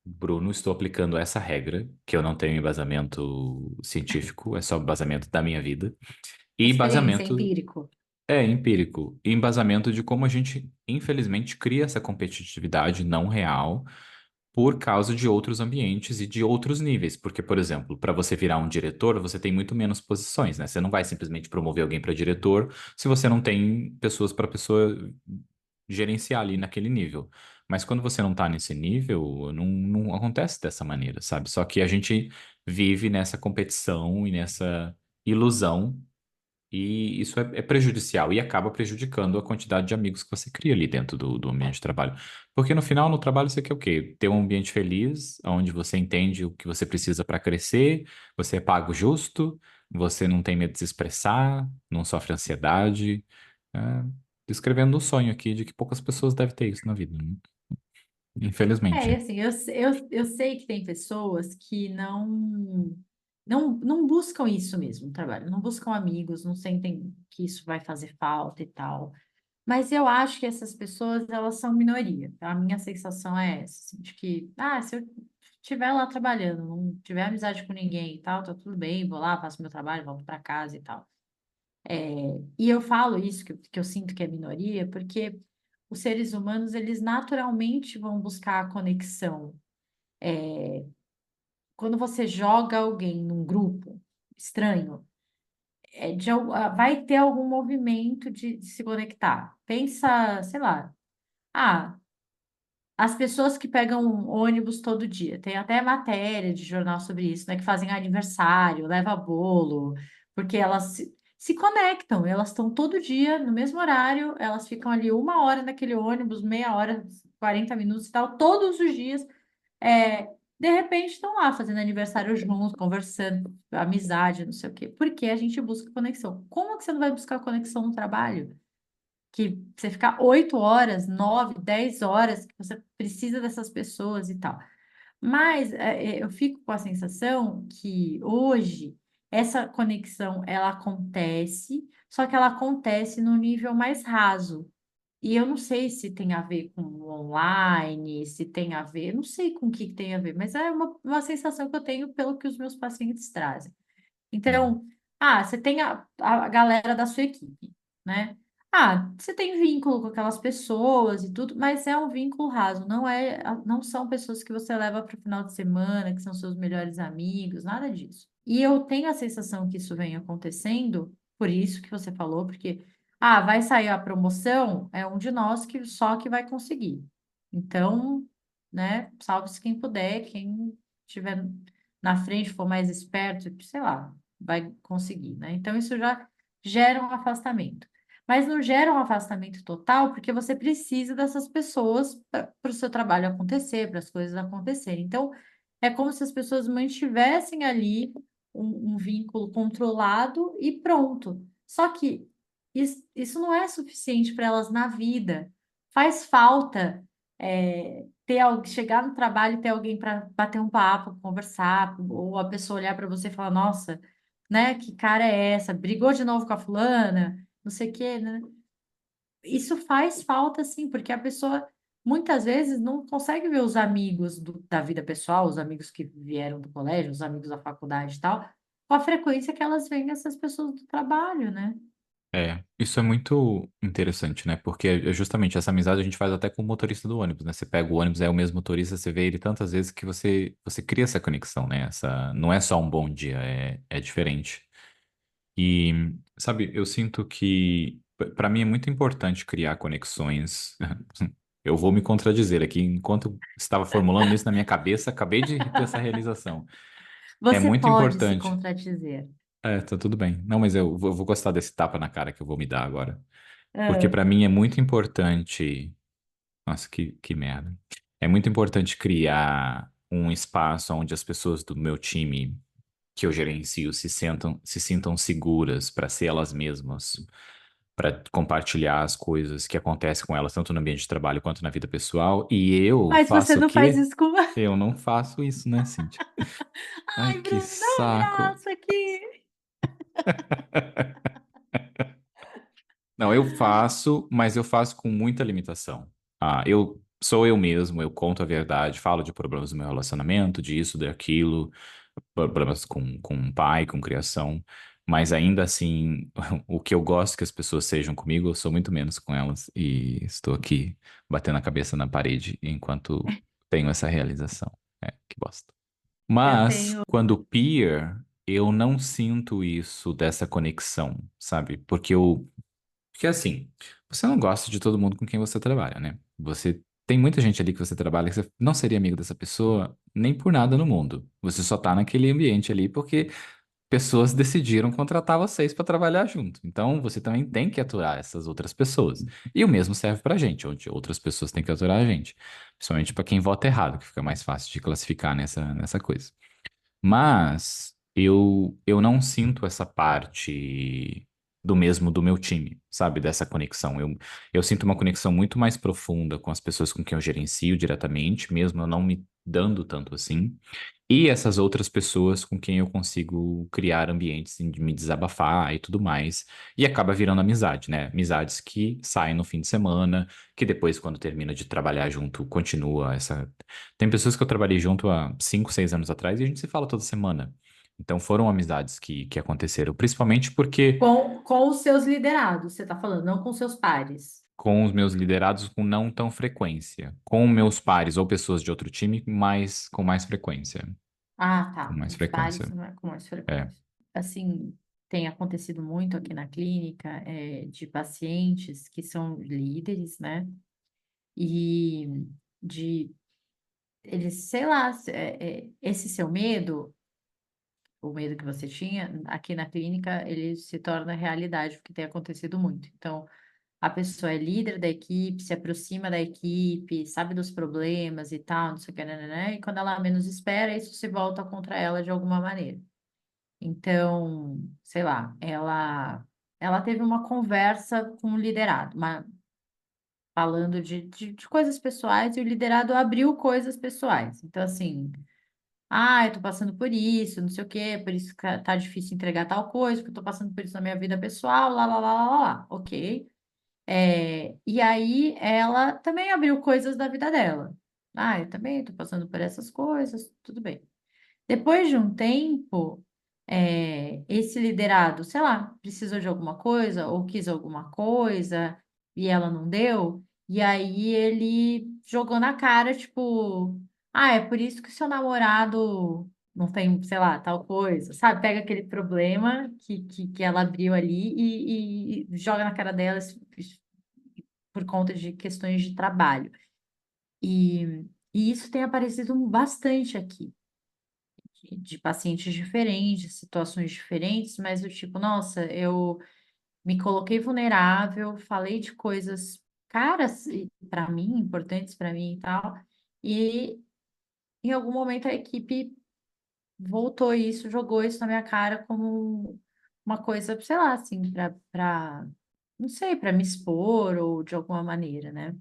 [SPEAKER 1] Bruno, estou aplicando essa regra, que eu não tenho embasamento científico, é só embasamento da minha vida. E
[SPEAKER 2] Experiência,
[SPEAKER 1] embasamento
[SPEAKER 2] empírico.
[SPEAKER 1] empírico. E embasamento de como a gente, infelizmente, cria essa competitividade não real por causa de outros ambientes e de outros níveis. Porque, por exemplo, para você virar um diretor, você tem muito menos posições, né? Você não vai simplesmente promover alguém para diretor se você não tem pessoas para pessoa gerenciar ali naquele nível. Mas quando você não está nesse nível, não acontece dessa maneira, sabe? Só que a gente vive nessa competição e nessa ilusão, e isso é prejudicial e acaba prejudicando a quantidade de amigos que você cria ali dentro do ambiente de trabalho. Porque no final, no trabalho, você quer o quê? Ter um ambiente feliz, onde você entende o que você precisa para crescer, você é pago justo, você não tem medo de se expressar, não sofre ansiedade. É, descrevendo um sonho aqui de que poucas pessoas devem ter isso na vida, né?
[SPEAKER 2] E
[SPEAKER 1] Infelizmente.
[SPEAKER 2] assim, eu sei que tem pessoas que não buscam isso mesmo no trabalho, não buscam amigos, não sentem que isso vai fazer falta e tal. Mas eu acho que essas pessoas, elas são minoria, tá? A minha sensação é essa, assim, de que, se eu estiver lá trabalhando, não tiver amizade com ninguém e tal, tá tudo bem, vou lá, faço meu trabalho, volto para casa e tal. E eu falo isso, que eu sinto que é minoria, porque os seres humanos, eles naturalmente vão buscar a conexão. Quando você joga alguém num grupo estranho, vai ter algum movimento de se conectar. Pensa, sei lá, ah, as pessoas que pegam um ônibus todo dia, tem até matéria de jornal sobre isso, né? Que fazem aniversário, leva bolo, porque elas se conectam, elas estão todo dia no mesmo horário, elas ficam ali uma hora naquele ônibus, meia hora, 40 minutos e tal, todos os dias. É, de repente estão lá fazendo aniversário juntos, conversando, amizade, não sei o quê. Porque a gente busca conexão. Como que você não vai buscar conexão no trabalho? Que você ficar 8 horas, 9, 10 horas, que você precisa dessas pessoas e tal. Mas eu fico com a sensação que hoje essa conexão ela acontece, só que ela acontece no nível mais raso. E eu não sei se tem a ver com o online, se tem a ver, não sei com o que que tem a ver, mas é uma sensação que eu tenho pelo que os meus pacientes trazem.
[SPEAKER 1] Uhum.
[SPEAKER 2] Então, você tem a galera da sua equipe, né? Você tem vínculo com aquelas pessoas e tudo, mas é um vínculo raso, não são pessoas que você leva para o final de semana, que são seus melhores amigos, nada disso. E eu tenho a sensação que isso vem acontecendo, por isso que você falou, porque, vai sair a promoção, é um de nós que só que vai conseguir. Então, né, salve-se quem puder, quem tiver na frente, for mais esperto, sei lá, vai conseguir, né? Então, isso já gera um afastamento. Mas não gera um afastamento total, porque você precisa dessas pessoas para o seu trabalho acontecer, para as coisas acontecerem. Então, é como se as pessoas mantivessem ali um vínculo controlado e pronto. Só que isso não é suficiente para elas na vida. Faz falta chegar no trabalho e ter alguém para bater um papo, conversar, ou a pessoa olhar para você e falar, nossa, né, que cara é essa? Brigou de novo com a fulana? Não sei o quê, né? isso faz falta, sim, porque a pessoa muitas vezes não consegue ver os amigos da vida pessoal, os amigos que vieram do colégio, os amigos da faculdade e tal, com a frequência que elas veem essas pessoas do trabalho, né?
[SPEAKER 1] É, isso é muito interessante, né? Porque é justamente essa amizade a gente faz até com o motorista do ônibus, né? Você pega o ônibus, é o mesmo motorista, você vê ele tantas vezes que você cria essa conexão, né? Essa, não é só um bom dia, é diferente. E, sabe, eu sinto que, para mim, é muito importante criar conexões. Eu vou me contradizer aqui, enquanto eu estava formulando isso na minha cabeça, acabei de ter essa realização. É
[SPEAKER 2] Você
[SPEAKER 1] muito
[SPEAKER 2] pode se
[SPEAKER 1] importante.
[SPEAKER 2] contradizer.
[SPEAKER 1] É, tá tudo bem. Não, mas eu vou gostar desse tapa na cara que eu vou me dar agora. Porque
[SPEAKER 2] Ah,
[SPEAKER 1] para mim é muito importante. Nossa, que merda. É muito importante criar um espaço onde as pessoas do meu time que eu gerencio se sintam seguras para ser elas mesmas, para compartilhar as coisas que acontecem com elas, tanto no ambiente de trabalho quanto na vida pessoal. E eu
[SPEAKER 2] mas você
[SPEAKER 1] faço o
[SPEAKER 2] não faz
[SPEAKER 1] quê?
[SPEAKER 2] isso com.
[SPEAKER 1] Eu não faço isso, né, Cíntia? Ai,
[SPEAKER 2] Ai,
[SPEAKER 1] que
[SPEAKER 2] Bruno, dá um
[SPEAKER 1] saco.
[SPEAKER 2] abraço aqui.
[SPEAKER 1] Não, eu faço, mas eu faço com muita limitação. Eu sou eu mesmo, eu conto a verdade, falo de problemas do meu relacionamento, disso, daquilo, problemas com o pai, com criação, mas ainda assim, o que eu gosto que as pessoas sejam comigo, eu sou muito menos com elas e estou aqui batendo a cabeça na parede enquanto tenho essa realização. É, que bosta.
[SPEAKER 2] Eu
[SPEAKER 1] Mas,
[SPEAKER 2] tenho.
[SPEAKER 1] quando peer, eu não sinto isso dessa conexão, sabe? Porque assim, você não gosta de todo mundo com quem você trabalha, né? Você tem muita gente ali que você trabalha que você não seria amigo dessa pessoa nem por nada no mundo. Você só tá naquele ambiente ali porque pessoas decidiram contratar vocês para trabalhar junto. Então, você também tem que aturar essas outras pessoas. E o mesmo serve pra gente, onde outras pessoas têm que aturar a gente. Principalmente para quem vota errado, que fica mais fácil de classificar nessa coisa. Mas eu não sinto essa parte do mesmo do meu time, sabe? Dessa conexão. Eu sinto uma conexão muito mais profunda com as pessoas com quem eu gerencio diretamente, mesmo eu não me dando tanto assim. E essas outras pessoas com quem eu consigo criar ambientes de me desabafar e tudo mais. E acaba virando amizade, né? Amizades que saem no fim de semana, que depois, quando termina de trabalhar junto, continua essa. Tem pessoas que eu trabalhei junto há 5, 6 anos atrás e a gente se fala toda semana. Então foram amizades que aconteceram, principalmente porque
[SPEAKER 2] Com os seus liderados, você está falando, não com seus pares.
[SPEAKER 1] com os meus liderados com não tão frequência. Com meus pares ou pessoas de outro time, mas com mais frequência.
[SPEAKER 2] Ah,
[SPEAKER 1] Com
[SPEAKER 2] tá.
[SPEAKER 1] mais
[SPEAKER 2] Os pares
[SPEAKER 1] frequência.
[SPEAKER 2] não é com mais
[SPEAKER 1] É.
[SPEAKER 2] frequência. Assim, tem acontecido muito aqui na clínica, de pacientes que são líderes, né? E de eles, sei lá, esse seu medo, o medo que você tinha, aqui na clínica, ele se torna realidade, porque tem acontecido muito. Então, a pessoa é líder da equipe, se aproxima da equipe, sabe dos problemas e tal, não sei o que, né? E quando ela menos espera, isso se volta contra ela de alguma maneira. Então, sei lá, ela teve uma conversa com o liderado, falando de coisas pessoais, e o liderado abriu coisas pessoais. Então, assim, eu tô passando por isso, não sei o quê, por isso que tá difícil entregar tal coisa, porque eu tô passando por isso na minha vida pessoal, lá, lá, lá, lá, lá, lá. Ok. E aí ela também abriu coisas da vida dela. Eu também estou passando por essas coisas, tudo bem. Depois de um tempo, esse liderado, sei lá, precisou de alguma coisa ou quis alguma coisa e ela não deu, e aí ele jogou na cara, tipo, é por isso que seu namorado não tem, sei lá, tal coisa, sabe? Pega aquele problema que ela abriu ali e joga na cara dela por conta de questões de trabalho. E, e isso tem aparecido bastante aqui, de pacientes diferentes, situações diferentes, mas do tipo, nossa, eu me coloquei vulnerável, falei de coisas caras para mim, importantes para mim e tal, e em algum momento a equipe voltou isso, jogou isso na minha cara como uma coisa, sei lá, assim, não sei, para me expor ou de alguma maneira, né?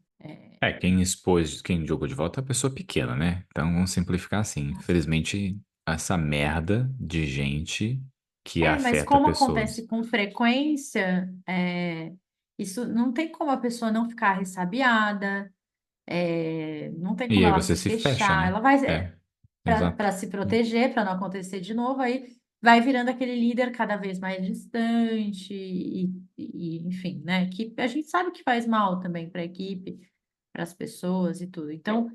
[SPEAKER 1] Quem expôs, quem jogou de volta é a pessoa pequena, né? Então vamos simplificar assim. Infelizmente, essa merda de gente que
[SPEAKER 2] Mas
[SPEAKER 1] afeta
[SPEAKER 2] como
[SPEAKER 1] pessoas.
[SPEAKER 2] acontece com frequência, Isso não tem como a pessoa não ficar ressabiada, não tem
[SPEAKER 1] E
[SPEAKER 2] como
[SPEAKER 1] aí
[SPEAKER 2] ela
[SPEAKER 1] você
[SPEAKER 2] se
[SPEAKER 1] se fecha,
[SPEAKER 2] fechar.
[SPEAKER 1] né?
[SPEAKER 2] Ela vai,
[SPEAKER 1] É,
[SPEAKER 2] para
[SPEAKER 1] exato.
[SPEAKER 2] se proteger, para não acontecer de novo, aí vai virando aquele líder cada vez mais distante enfim, né? Que a gente sabe que faz mal também para a equipe, para as pessoas e tudo. Então,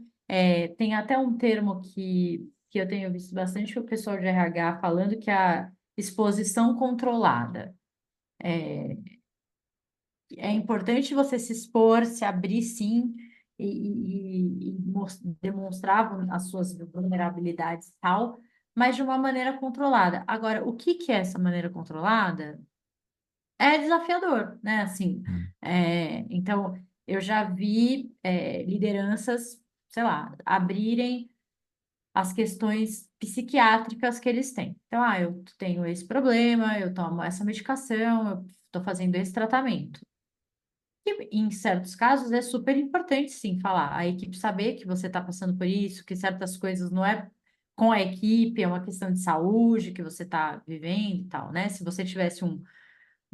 [SPEAKER 2] tem até um termo que eu tenho visto bastante o pessoal de RH falando que é a exposição controlada. É importante você se expor, se abrir sim e demonstrar as suas vulnerabilidades e tal, mas de uma maneira controlada. Agora, o que que é essa maneira controlada? É desafiador, né? Assim,
[SPEAKER 1] Hum.
[SPEAKER 2] então, eu já vi lideranças, sei lá, abrirem as questões psiquiátricas que eles têm. Então, eu tenho esse problema, eu tomo essa medicação, eu estou fazendo esse tratamento. E, em certos casos, é super importante, sim, falar. A equipe saber que você está passando por isso, que certas coisas não é com a equipe, é uma questão de saúde que você está vivendo e tal, né? Se você tivesse um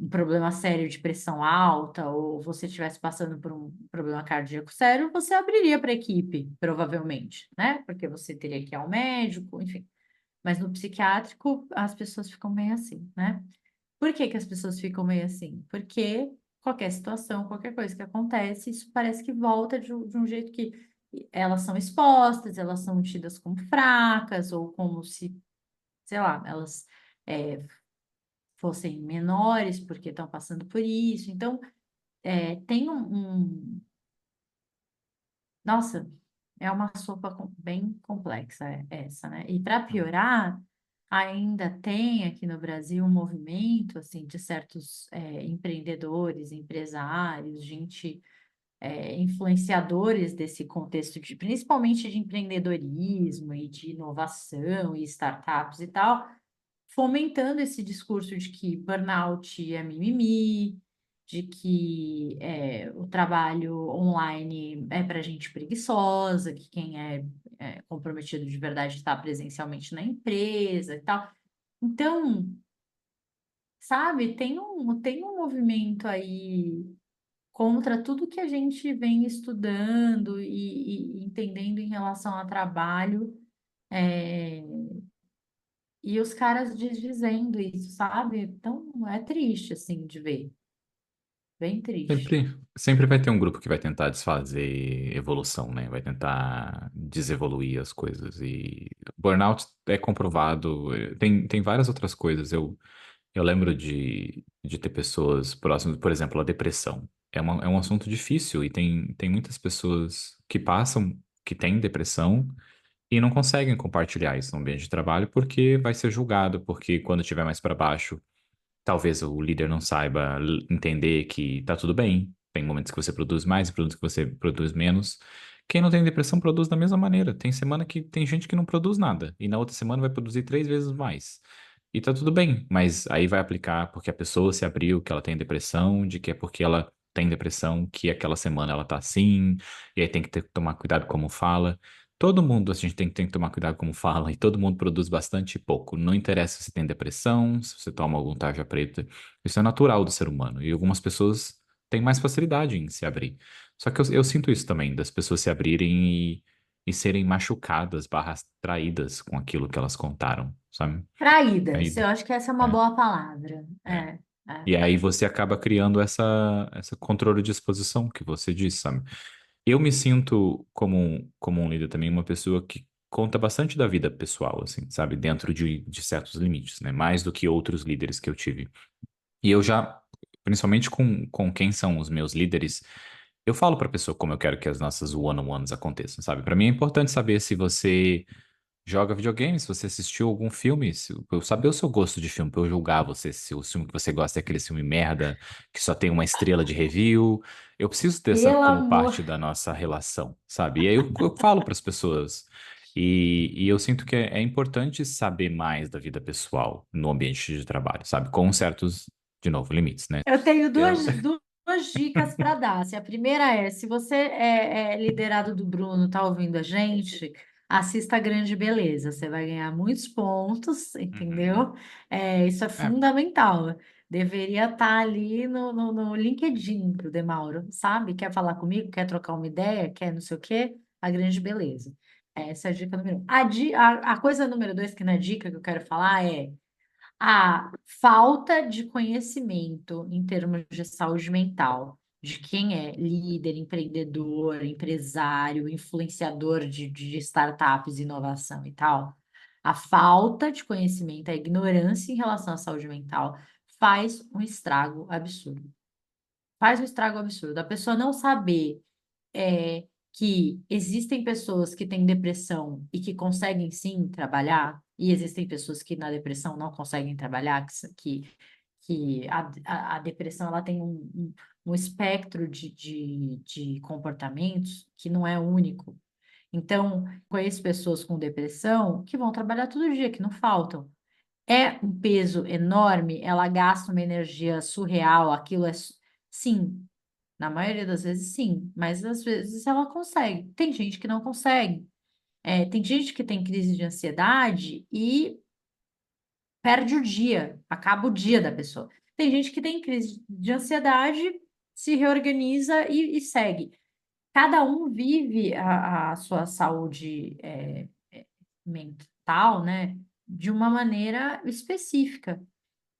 [SPEAKER 2] problema sério de pressão alta ou você estivesse passando por um problema cardíaco sério, você abriria para a equipe, provavelmente, né? Porque você teria que ir ao médico, enfim. Mas no psiquiátrico, as pessoas ficam meio assim, né? Por que que as pessoas ficam meio assim? Porque qualquer situação, qualquer coisa que acontece, isso parece que volta de um jeito que elas são expostas, elas são tidas como fracas, ou como se, sei lá, elas é, fossem menores porque estão passando por isso. Então, tem Nossa, é uma sopa bem complexa essa, né? E para piorar, ainda tem aqui no Brasil um movimento assim de certos empreendedores, empresários, gente, influenciadores desse contexto de principalmente de empreendedorismo e de inovação e startups e tal, fomentando esse discurso de que burnout é mimimi, de que o trabalho online é para gente preguiçosa, que quem é comprometido de verdade está presencialmente na empresa e tal. Então, sabe, tem um movimento aí contra tudo que a gente vem estudando e entendendo em relação ao trabalho. é, E os caras dizendo isso, sabe? Então é triste, assim, de ver. Bem triste.
[SPEAKER 1] Sempre vai ter um grupo que vai tentar desfazer evolução, né? Vai tentar desevoluir as coisas. E burnout é comprovado. Tem várias outras coisas. Eu lembro de ter pessoas próximas, por exemplo, a depressão. É um assunto difícil e tem muitas pessoas que passam, que têm depressão e não conseguem compartilhar isso no ambiente de trabalho porque vai ser julgado, porque quando estiver mais para baixo talvez o líder não saiba entender que tá tudo bem. Tem momentos que você produz mais e momentos que você produz menos. Quem não tem depressão produz da mesma maneira. Tem semana que tem gente que não produz nada e na outra semana vai produzir 3 vezes mais. E tá tudo bem, mas aí vai aplicar porque a pessoa se abriu que ela tem depressão, de que é porque ela tem depressão que aquela semana ela tá assim, e aí tem que tomar cuidado como fala. Todo mundo a gente tem que tomar cuidado como fala, e todo mundo produz bastante e pouco. Não interessa se tem depressão, se você toma algum tarja preta. Isso é natural do ser humano. E algumas pessoas têm mais facilidade em se abrir. Só que eu sinto isso também, das pessoas se abrirem e serem machucadas, barras traídas com aquilo que elas contaram, sabe?
[SPEAKER 2] Traídas,
[SPEAKER 1] Aí,
[SPEAKER 2] eu acho que essa é uma
[SPEAKER 1] é,
[SPEAKER 2] boa palavra.
[SPEAKER 1] é.
[SPEAKER 2] É.
[SPEAKER 1] E aí você acaba criando essa controle de exposição que você disse, sabe? Eu me sinto como um líder também, uma pessoa que conta bastante da vida pessoal, assim, sabe? Dentro de certos limites, né? Mais do que outros líderes que eu tive. E eu já, principalmente com quem são os meus líderes, eu falo pra pessoa como eu quero que as nossas one-on-ones aconteçam, sabe? Pra mim é importante saber se você joga videogame, se você assistiu algum filme, pra eu saber o seu gosto de filme, pra eu julgar você, se o filme que você gosta é aquele filme merda, que só tem uma estrela de review. Eu preciso dessa
[SPEAKER 2] Pelo
[SPEAKER 1] como
[SPEAKER 2] amor.
[SPEAKER 1] parte da nossa relação, sabe? E aí eu falo para as pessoas. E eu sinto que é importante saber mais da vida pessoal no ambiente de trabalho, sabe? Com certos, de novo, limites, né?
[SPEAKER 2] Eu tenho
[SPEAKER 1] Eu...
[SPEAKER 2] duas dicas para dar. A primeira é, se você é liderado do Bruno, tá ouvindo a gente, assista a Grande Beleza. Você vai ganhar muitos pontos,
[SPEAKER 1] Uhum.
[SPEAKER 2] entendeu? Isso é
[SPEAKER 1] É,
[SPEAKER 2] fundamental. deveria estar ali no LinkedIn pro Demauro, sabe? Quer falar comigo? Quer trocar uma ideia? Quer não sei o quê? A grande beleza. Essa é a dica número um. A coisa número dois, que na dica que eu quero falar é a falta de conhecimento em termos de saúde mental, de quem é líder, empreendedor, empresário, influenciador de startups, inovação e tal. A falta de conhecimento, a ignorância em relação à saúde mental faz um estrago absurdo. Faz um estrago absurdo. A pessoa não saber que existem pessoas que têm depressão e que conseguem sim trabalhar, e existem pessoas que na depressão não conseguem trabalhar, que a depressão ela tem um espectro de comportamentos que não é único. Então, conheço pessoas com depressão que vão trabalhar todo dia, que não faltam. É um peso enorme, ela gasta uma energia surreal, aquilo é. Sim, na maioria das vezes, sim, mas às vezes ela consegue. Tem gente que não consegue. Tem gente que tem crise de ansiedade e perde o dia, acaba o dia da pessoa. Tem gente que tem crise de ansiedade, se reorganiza e segue. Cada um vive a sua saúde mental, né, de uma maneira específica.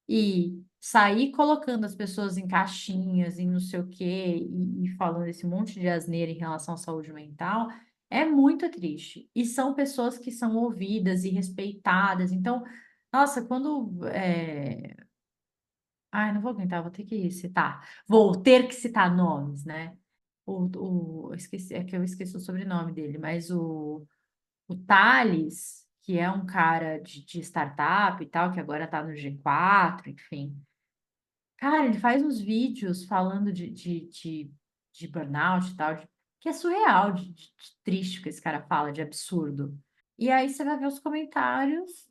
[SPEAKER 2] E sair colocando as pessoas em caixinhas, em não sei o quê, e falando esse monte de asneira em relação à saúde mental, é muito triste. E são pessoas que são ouvidas e respeitadas. Então, nossa, quando. Ai, não vou aguentar, vou ter que citar. Vou ter que citar nomes, né? Esqueci, é que eu esqueci o sobrenome dele, mas o Thales, que é um cara de startup e tal, que agora está no G4, enfim. Cara, ele faz uns vídeos falando de burnout e tal, que é surreal, de triste que esse cara fala, de absurdo. E aí você vai ver os comentários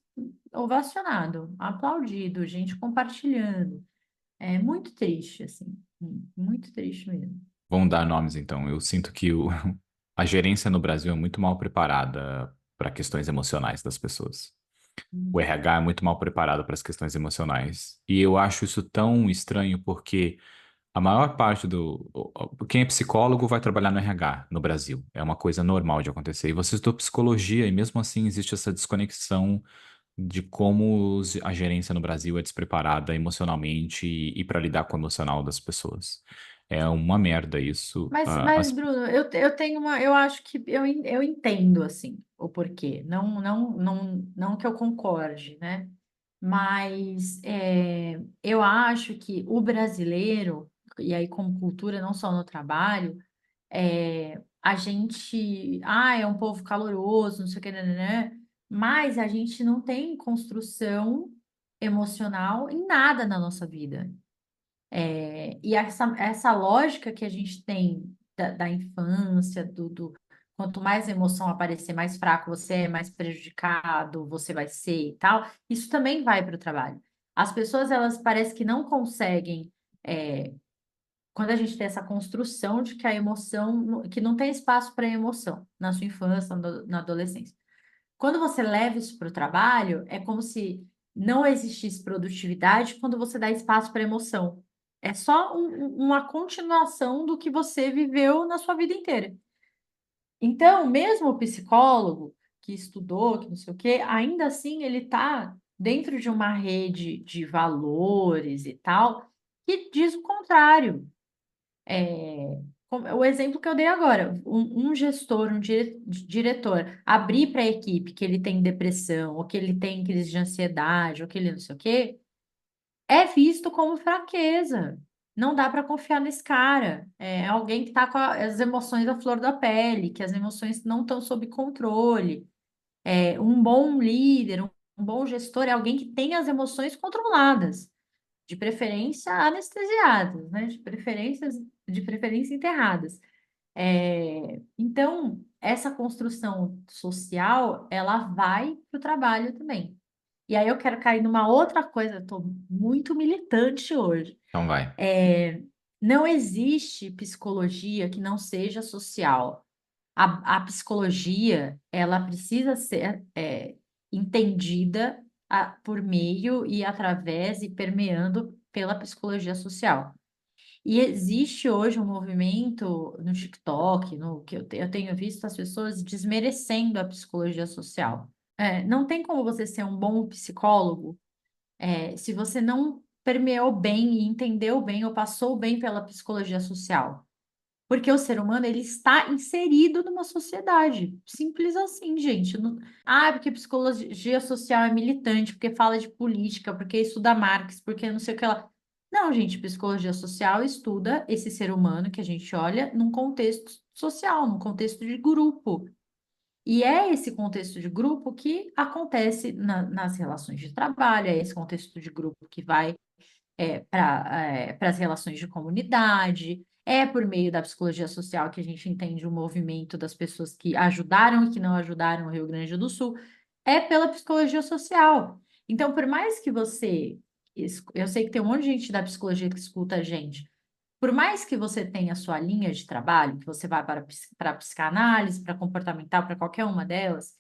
[SPEAKER 2] ovacionado, aplaudido, gente compartilhando. É muito triste, assim, muito triste mesmo.
[SPEAKER 1] Vamos dar nomes, então. Eu sinto que a gerência no Brasil é muito mal preparada para questões emocionais das pessoas. O
[SPEAKER 2] Hum.
[SPEAKER 1] RH é muito mal preparado para as questões emocionais. E eu acho isso tão estranho porque a maior parte quem é psicólogo vai trabalhar no RH no Brasil. É uma coisa normal de acontecer. E você estudou psicologia e mesmo assim existe essa desconexão de como a gerência no Brasil é despreparada emocionalmente e para lidar com o emocional das pessoas. É uma merda isso.
[SPEAKER 2] Mas Bruno, eu tenho eu acho que eu entendo, assim, o porquê. Não que eu concorde, né? Mas eu acho que o brasileiro, e aí como cultura, não só no trabalho, a gente, é um povo caloroso, não sei o que, né? Mas a gente não tem construção emocional em nada na nossa vida. E essa lógica que a gente tem da infância, quanto mais emoção aparecer, mais fraco você é, mais prejudicado você vai ser e tal, isso também vai para o trabalho. As pessoas, elas parecem que não conseguem, é, quando a gente tem essa construção de que a emoção, que não tem espaço para emoção na sua infância, na adolescência. Quando você leva isso para o trabalho, é como se não existisse produtividade quando você dá espaço para emoção. É só uma continuação do que você viveu na sua vida inteira. Então, mesmo o psicólogo que estudou, que não sei o quê, ainda assim ele está dentro de uma rede de valores e tal, que diz o contrário. O exemplo que eu dei agora, um gestor, diretor, abrir para a equipe que ele tem depressão, ou que ele tem crise de ansiedade, ou que ele não sei o quê, é visto como fraqueza. Não dá para confiar nesse cara. É alguém que está com as emoções à flor da pele, que as emoções não estão sob controle. Um bom líder, um bom gestor é alguém que tem as emoções controladas, de preferência anestesiadas, né? De preferência enterradas. Então, essa construção social, ela vai para o trabalho também. E aí eu quero cair numa outra coisa, estou muito militante hoje.
[SPEAKER 1] Então vai.
[SPEAKER 2] Não existe psicologia que não seja social. A psicologia, ela precisa ser entendida por meio e através e permeando pela psicologia social. E existe hoje um movimento no TikTok, no que eu tenho visto as pessoas desmerecendo a psicologia social. Não tem como você ser um bom psicólogo, se você não permeou bem e entendeu bem ou passou bem pela psicologia social. Porque o ser humano, ele está inserido numa sociedade. Simples assim, gente. Porque psicologia social é militante, porque fala de política, porque estuda Marx, porque não sei o que lá. Não, gente, psicologia social estuda esse ser humano que a gente olha num contexto social, num contexto de grupo. E é esse contexto de grupo que acontece nas relações de trabalho, é esse contexto de grupo que vai para as relações de comunidade. É por meio da psicologia social que a gente entende o movimento das pessoas que ajudaram e que não ajudaram o Rio Grande do Sul. É pela psicologia social. Então, por mais que você. Eu sei que tem um monte de gente da psicologia que escuta a gente. Por mais que você tenha a sua linha de trabalho, que você vá para psicanálise, para comportamental, para qualquer uma delas,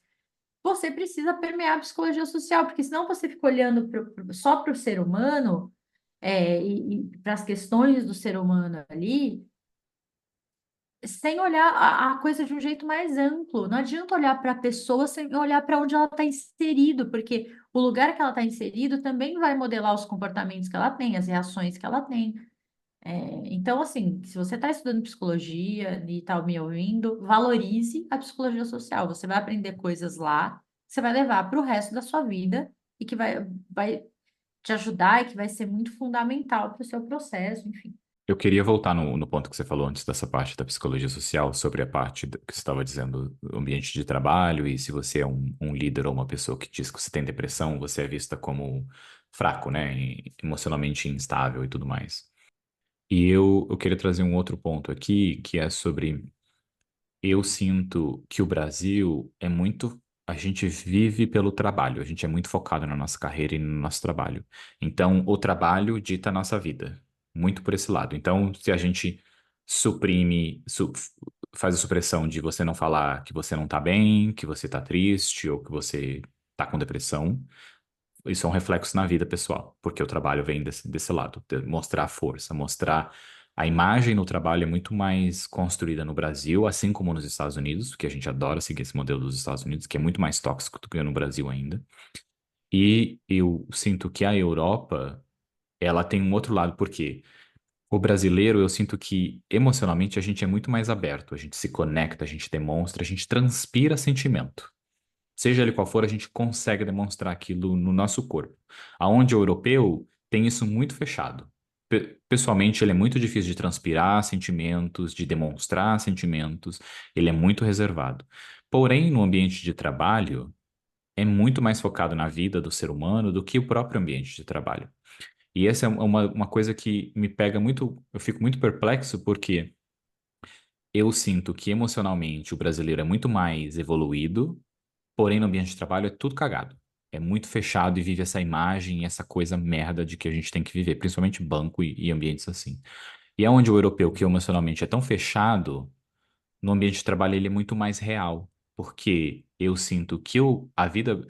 [SPEAKER 2] você precisa permear a psicologia social, porque senão você fica olhando só para o ser humano e para as questões do ser humano ali, sem olhar a coisa de um jeito mais amplo. Não adianta olhar para a pessoa sem olhar para onde ela está inserido, porque o lugar que ela está inserido também vai modelar os comportamentos que ela tem, as reações que ela tem. Então, assim, se você está estudando psicologia e está me ouvindo, valorize a psicologia social. Você vai aprender coisas lá, que você vai levar para o resto da sua vida e que vai te ajudar e que vai ser muito fundamental para o seu processo, enfim.
[SPEAKER 1] Eu queria voltar no ponto que você falou antes dessa parte da psicologia social, sobre a parte que você estava dizendo, do ambiente de trabalho, e se você é um líder ou uma pessoa que diz que você tem depressão, você é vista como fraco, né? E emocionalmente instável e tudo mais. E eu queria trazer um outro ponto aqui, que é sobre. Eu sinto que o Brasil é muito. A gente vive pelo trabalho, a gente é muito focado na nossa carreira e no nosso trabalho. Então, o trabalho dita a nossa vida, muito por esse lado. Então, se a gente suprime, faz a supressão de você não falar que você não tá bem, que você tá triste ou que você tá com depressão, isso é um reflexo na vida pessoal, porque o trabalho vem desse lado, de mostrar força, mostrar. A imagem no trabalho é muito mais construída no Brasil, assim como nos Estados Unidos, porque a gente adora seguir esse modelo dos Estados Unidos, que é muito mais tóxico do que no Brasil ainda. E eu sinto que a Europa, ela tem um outro lado, porque o brasileiro, eu sinto que emocionalmente a gente é muito mais aberto, a gente se conecta, a gente demonstra, a gente transpira sentimento. Seja ele qual for, a gente consegue demonstrar aquilo no nosso corpo. Aonde o europeu tem isso muito fechado. Pessoalmente, ele é muito difícil de transpirar sentimentos, de demonstrar sentimentos, ele é muito reservado. Porém, no ambiente de trabalho, é muito mais focado na vida do ser humano do que o próprio ambiente de trabalho. E essa é uma coisa que me pega muito, eu fico muito perplexo, porque eu sinto que emocionalmente o brasileiro é muito mais evoluído. Porém, no ambiente de trabalho é tudo cagado. É muito fechado e vive essa imagem e essa coisa merda de que a gente tem que viver, principalmente banco e ambientes assim. E é onde o europeu, que emocionalmente é tão fechado, no ambiente de trabalho ele é muito mais real. Porque eu sinto que a vida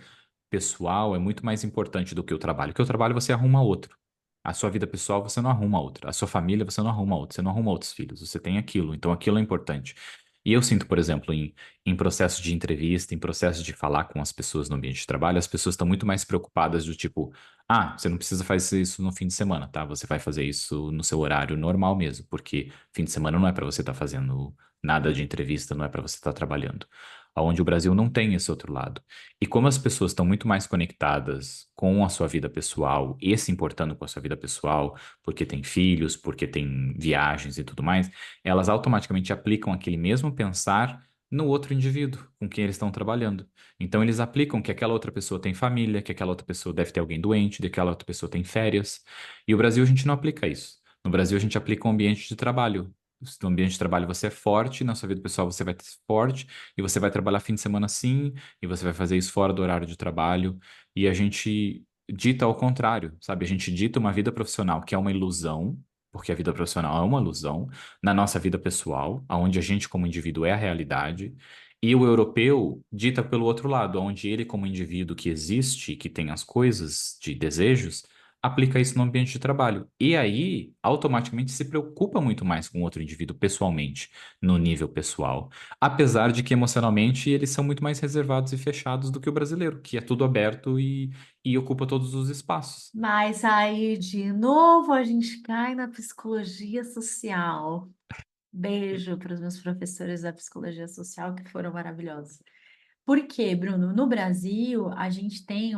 [SPEAKER 1] pessoal é muito mais importante do que o trabalho. Porque o trabalho você arruma outro. A sua vida pessoal você não arruma outra. A sua família você não arruma outra. Você não arruma outros filhos. Você tem aquilo. Então aquilo é importante. E eu sinto, por exemplo, em processo de entrevista, em processo de falar com as pessoas no ambiente de trabalho, as pessoas estão muito mais preocupadas do tipo, você não precisa fazer isso no fim de semana, tá? Você vai fazer isso no seu horário normal mesmo, porque fim de semana não é para você estar fazendo nada de entrevista, não é para você estar trabalhando. Onde o Brasil não tem esse outro lado. E como as pessoas estão muito mais conectadas com a sua vida pessoal e se importando com a sua vida pessoal, porque tem filhos, porque tem viagens e tudo mais, elas automaticamente aplicam aquele mesmo pensar no outro indivíduo com quem eles estão trabalhando. Então eles aplicam que aquela outra pessoa tem família, que aquela outra pessoa deve ter alguém doente, que aquela outra pessoa tem férias. E o Brasil a gente não aplica isso. No Brasil a gente aplica um ambiente de trabalho. No ambiente de trabalho você é forte, na sua vida pessoal você vai ser forte, e você vai trabalhar fim de semana sim, e você vai fazer isso fora do horário de trabalho, e a gente dita ao contrário, sabe? A gente dita uma vida profissional que é uma ilusão, porque a vida profissional é uma ilusão, na nossa vida pessoal, onde a gente como indivíduo é a realidade, e o europeu dita pelo outro lado, onde ele como indivíduo que existe, que tem as coisas de desejos, aplica isso no ambiente de trabalho. E aí, automaticamente se preocupa muito mais com o outro indivíduo pessoalmente, no nível pessoal. Apesar de que emocionalmente eles são muito mais reservados e fechados do que o brasileiro, que é tudo aberto e ocupa todos os espaços.
[SPEAKER 2] Mas aí, de novo, a gente cai na psicologia social. Beijo para os meus professores da psicologia social que foram maravilhosos. Por quê, Bruno? No Brasil, a gente tem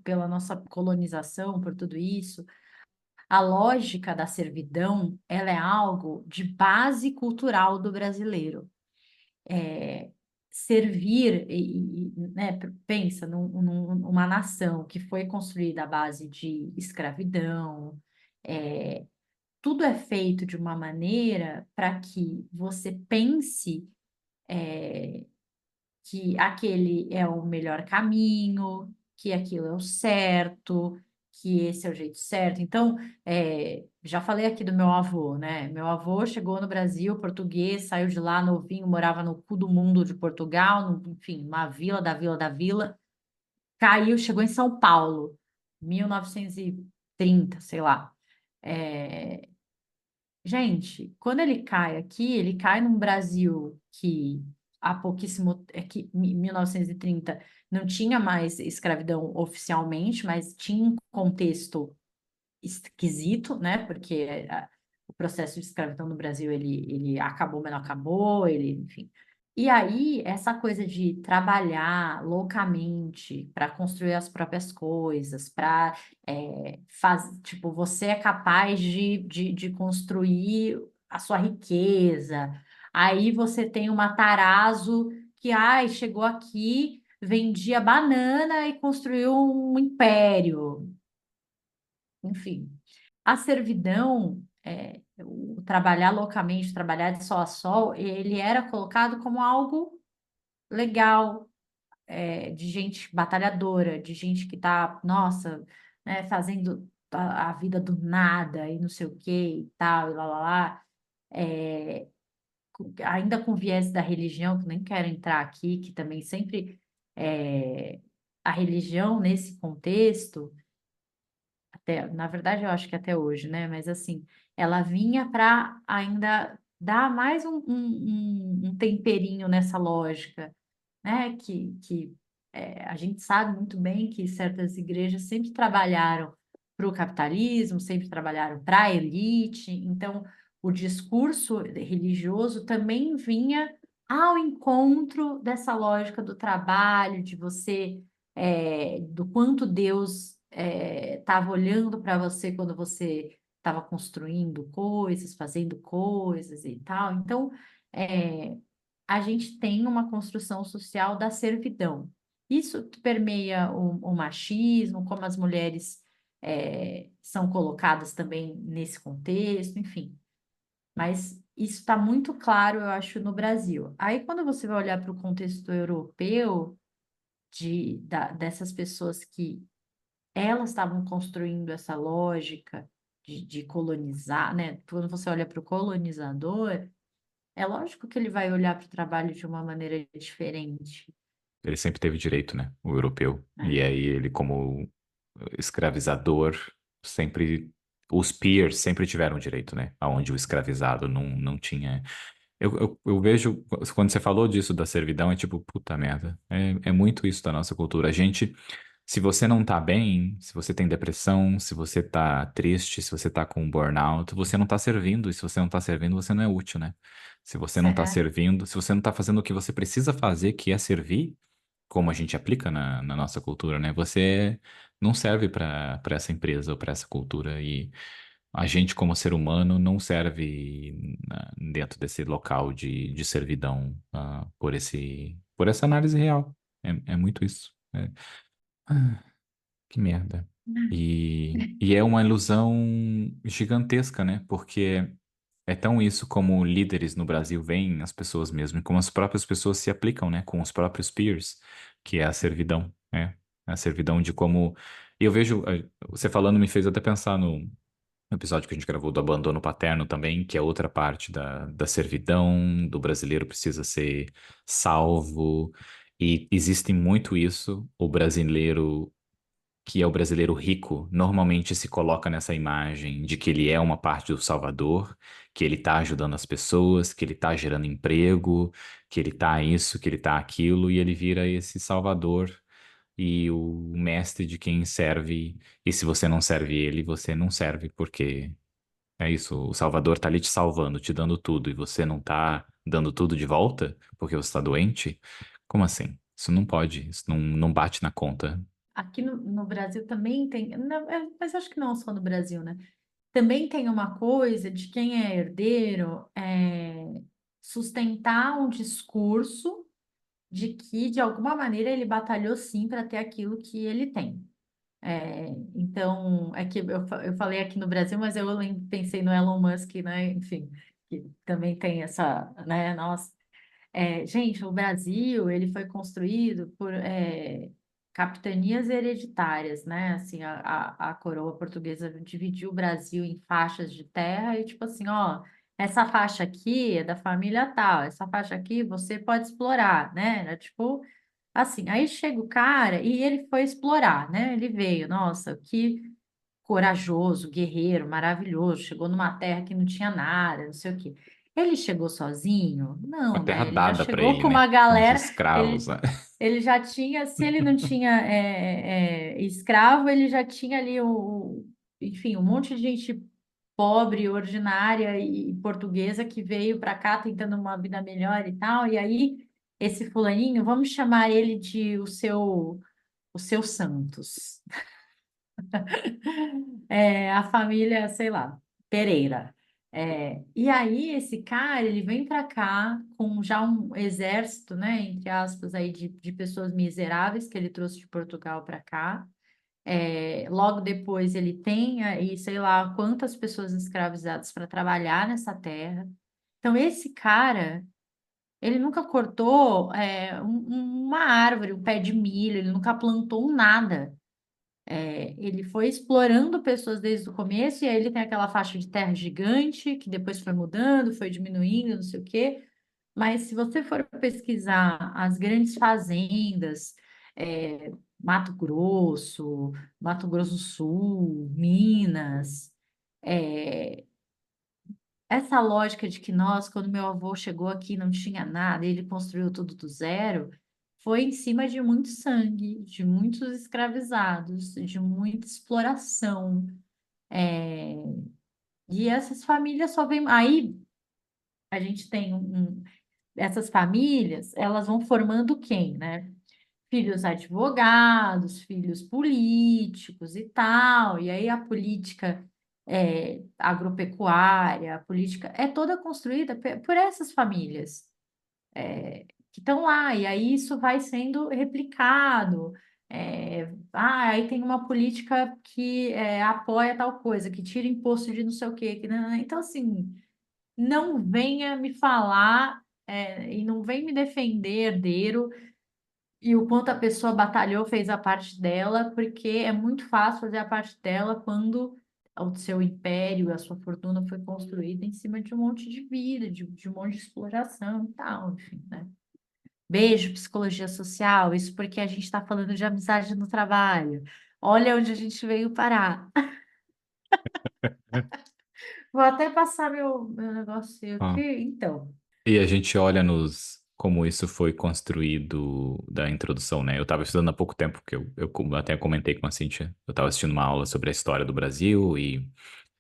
[SPEAKER 2] pela nossa colonização, por tudo isso, a lógica da servidão, ela é algo de base cultural do brasileiro. É, servir, né, pensa numa nação que foi construída à base de escravidão, tudo é feito de uma maneira para que você pense que aquele é o melhor caminho, que aquilo é o certo, que esse é o jeito certo. Então, já falei aqui do meu avô, né? Meu avô chegou no Brasil, português, saiu de lá novinho, morava no cu do mundo de Portugal, enfim, uma vila da vila da vila, caiu, chegou em São Paulo, 1930, sei lá. É, Gente, quando ele cai aqui, ele cai num Brasil que há pouquíssimo, que 1930 não tinha mais escravidão oficialmente, mas tinha um contexto esquisito, né? Porque o processo de escravidão no Brasil ele acabou, mas não acabou, ele, enfim. E aí, essa coisa de trabalhar loucamente para construir as próprias coisas, para tipo, você é capaz de construir a sua riqueza. Aí você tem uma Matarazzo que, ai, chegou aqui, vendia banana e construiu um império. Enfim, a servidão, o trabalhar loucamente, trabalhar de sol a sol, ele era colocado como algo legal, de gente batalhadora, de gente que está, nossa, né, fazendo a vida do nada e não sei o que e tal, e lá, lá, lá. Ainda com viés da religião, que nem quero entrar aqui, que também sempre a religião nesse contexto até, na verdade, eu acho que até hoje, né? Mas assim, ela vinha para ainda dar mais um temperinho nessa lógica, né? A gente sabe muito bem que certas igrejas sempre trabalharam para o capitalismo, sempre trabalharam para a elite, então o discurso religioso também vinha ao encontro dessa lógica do trabalho, de você, do quanto Deus estava olhando para você quando você estava construindo coisas, fazendo coisas e tal. Então, é, a gente tem uma construção social da servidão. Isso permeia o machismo, como as mulheres são colocadas também nesse contexto, enfim. Mas isso está muito claro, eu acho, no Brasil. Aí, quando você vai olhar para o contexto europeu, dessas pessoas que elas estavam construindo essa lógica de colonizar, né? Quando você olha para o colonizador, é lógico que ele vai olhar para o trabalho de uma maneira diferente,
[SPEAKER 1] Ele sempre teve direito, né? O europeu.
[SPEAKER 2] né?
[SPEAKER 1] E aí ele, como escravizador, sempre. Os peers sempre tiveram direito, né? Aonde o escravizado não tinha. Eu vejo, quando você falou disso da servidão, é tipo, puta merda. É muito isso da nossa cultura. A gente, se você não tá bem, se você tem depressão, se você tá triste, se você tá com burnout, você não tá servindo. E se você não tá servindo, você não é útil, né? Se você não tá servindo, se você não tá fazendo o que você precisa fazer, que é servir, como a gente aplica na nossa cultura, né? Você não serve para essa empresa ou para essa cultura. E a gente, como ser humano, não serve dentro desse local de servidão, por essa análise real. É muito isso. Ah, que merda. E é uma ilusão gigantesca, né? Porque é tão isso como líderes no Brasil veem as pessoas mesmo, e como as próprias pessoas se aplicam, né? Com os próprios peers, que é a servidão, né? A servidão de como. E eu vejo, você falando me fez até pensar no episódio que a gente gravou do abandono paterno também, que é outra parte da servidão, do brasileiro precisa ser salvo, e existe muito isso, o brasileiro. que é o brasileiro rico, normalmente se coloca nessa imagem de que ele é uma parte do Salvador, que ele está ajudando as pessoas, que ele está gerando emprego, que ele está isso, que ele está aquilo, e ele vira esse Salvador e o mestre de quem serve. E se você não serve ele, você não serve, porque é isso, o Salvador tá ali te salvando, te dando tudo, e você não tá dando tudo de volta porque você tá doente? Como assim? Isso não pode, isso não bate na conta.
[SPEAKER 2] Aqui no Brasil também tem, mas acho que não só no Brasil, né? Também tem uma coisa de quem é herdeiro sustentar um discurso de que, de alguma maneira, ele batalhou sim para ter aquilo que ele tem. Então, é que eu falei aqui no Brasil, mas eu pensei no Elon Musk, né? Enfim, que também tem essa, né? Nossa, gente, o Brasil, ele foi construído por capitanias hereditárias, né? Assim, a coroa portuguesa dividiu o Brasil em faixas de terra e tipo assim, ó, essa faixa aqui é da família tal, essa faixa aqui você pode explorar, né? Era tipo assim, aí chega o cara e ele foi explorar, né? Ele veio, nossa, que corajoso, guerreiro, maravilhoso, chegou numa terra que não tinha nada, não sei o quê. Ele chegou sozinho?
[SPEAKER 1] Uma
[SPEAKER 2] Não,
[SPEAKER 1] terra
[SPEAKER 2] né? Ele já
[SPEAKER 1] dada pra
[SPEAKER 2] chegou
[SPEAKER 1] ele,
[SPEAKER 2] com uma
[SPEAKER 1] né? Com os
[SPEAKER 2] galera,
[SPEAKER 1] escravos,
[SPEAKER 2] ele,
[SPEAKER 1] né?
[SPEAKER 2] ele já tinha, se ele não tinha escravo, ele já tinha ali enfim, um monte de gente pobre, ordinária e portuguesa que veio para cá tentando uma vida melhor e tal. E aí, esse fulaninho, vamos chamar ele de o seu Santos. A família, sei lá, Pereira. E aí, esse cara, ele vem para cá com já um exército, né, entre aspas, aí de pessoas miseráveis que ele trouxe de Portugal para cá. Logo depois, ele tem aí, sei lá, quantas pessoas escravizadas para trabalhar nessa terra. Então, esse cara, ele nunca cortou uma árvore, um pé de milho, ele nunca plantou um nada. Ele foi explorando pessoas desde o começo, e aí ele tem aquela faixa de terra gigante, que depois foi mudando, foi diminuindo, não sei o quê. Mas se você for pesquisar as grandes fazendas, é, Mato Grosso, Mato Grosso do Sul, Minas, é, essa lógica de que nós, quando meu avô chegou aqui, não tinha nada, ele construiu tudo do zero, foi em cima de muito sangue, de muitos escravizados, de muita exploração. É, E essas famílias só vêm. Aí a gente tem essas famílias, elas vão formando quem, né? Filhos advogados, filhos políticos e tal. E aí a política agropecuária, a política é toda construída por essas famílias que estão lá. E aí isso vai sendo replicado. Aí tem uma política que apoia tal coisa, que tira imposto de não sei o quê. Então, assim, não venha me falar e não vem me defender, herdeiro, e o quanto a pessoa batalhou, fez a parte dela, porque é muito fácil fazer a parte dela quando o seu império, a sua fortuna foi construída em cima de um monte de vida, de um monte de exploração e tal, enfim, né? Beijo, psicologia social, isso porque a gente está falando de amizade no trabalho. Olha onde a gente veio parar. Vou até passar meu negócio aqui,
[SPEAKER 1] Ó.
[SPEAKER 2] então.
[SPEAKER 1] E a gente olha como isso foi construído da introdução, né? Eu estava estudando há pouco tempo, que eu até comentei com a Cíntia. Eu estava assistindo uma aula sobre a história do Brasil e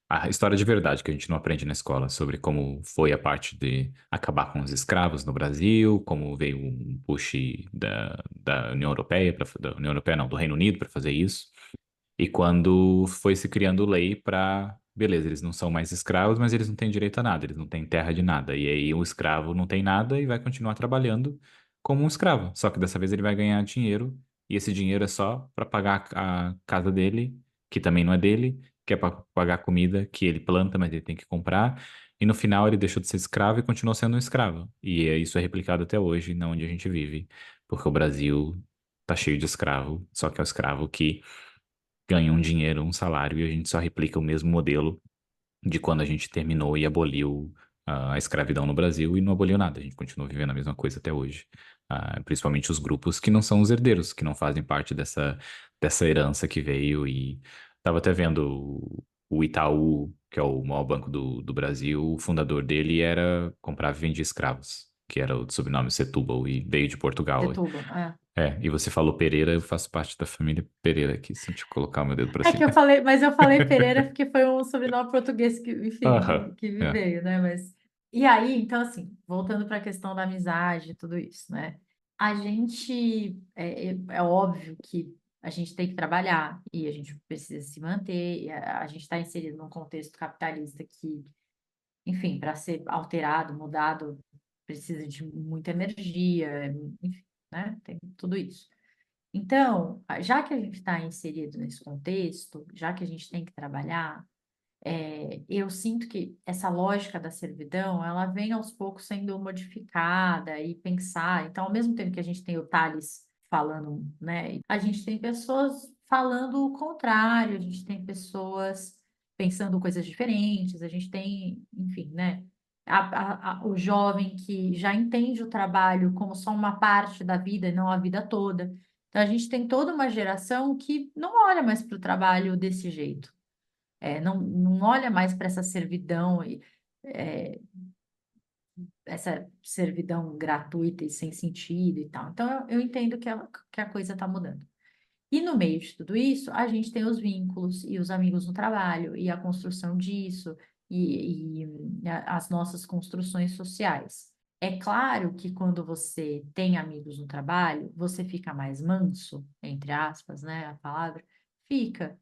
[SPEAKER 1] a história de verdade que a gente não aprende na escola, sobre como foi a parte de acabar com os escravos no Brasil, como veio um push da União Europeia, da União Europeia não, do Reino Unido para fazer isso. E quando foi se criando lei para, beleza, eles não são mais escravos, mas eles não têm direito a nada, eles não têm terra de nada. E aí o escravo não tem nada e vai continuar trabalhando como um escravo. Só que dessa vez ele vai ganhar dinheiro, e esse dinheiro é só para pagar a casa dele, que também não é dele, que é para pagar a comida que ele planta, mas ele tem que comprar. E no final ele deixou de ser escravo e continuou sendo um escravo. E isso é replicado até hoje, na onde a gente vive, porque o Brasil tá cheio de escravo, só que é o escravo que ganha um dinheiro, um salário, e a gente só replica o mesmo modelo de quando a gente terminou e aboliu a escravidão no Brasil e não aboliu nada. A gente continua vivendo a mesma coisa até hoje. Principalmente os grupos que não são os herdeiros, que não fazem parte dessa herança que veio. E estava até vendo o Itaú, que é o maior banco do Brasil, o fundador dele comprava e vendia escravos, que era o sobrenome Setúbal, e veio de Portugal.
[SPEAKER 2] Setúbal, é.
[SPEAKER 1] E você falou Pereira, eu faço parte da família Pereira aqui, se eu colocar o meu dedo pra
[SPEAKER 2] É que
[SPEAKER 1] cima.
[SPEAKER 2] eu falei, mas eu falei Pereira porque foi um sobrenome português que, enfim,
[SPEAKER 1] Aham,
[SPEAKER 2] que me
[SPEAKER 1] é,
[SPEAKER 2] veio, né? Mas e aí, então assim, voltando para a questão da amizade e tudo isso, né? A gente é óbvio que a gente tem que trabalhar e a gente precisa se manter. E a gente está inserido num contexto capitalista que, enfim, para ser alterado, mudado, precisa de muita energia, enfim, né? Tem tudo isso. Então, já que a gente está inserido nesse contexto, já que a gente tem que trabalhar, eu sinto que essa lógica da servidão, ela vem aos poucos sendo modificada e pensar. Então, ao mesmo tempo que a gente tem o Tales falando, né, a gente tem pessoas falando o contrário, a gente tem pessoas pensando coisas diferentes, a gente tem, enfim, né, o jovem que já entende o trabalho como só uma parte da vida e não a vida toda. Então, a gente tem toda uma geração que não olha mais para o trabalho desse jeito. Não olha mais para essa servidão, é, essa servidão gratuita e sem sentido e tal. Então, eu entendo que a coisa está mudando. E no meio de tudo isso, a gente tem os vínculos e os amigos no trabalho e a construção disso e as nossas construções sociais. É claro que quando você tem amigos no trabalho, você fica mais manso, entre aspas, né, a palavra, fica,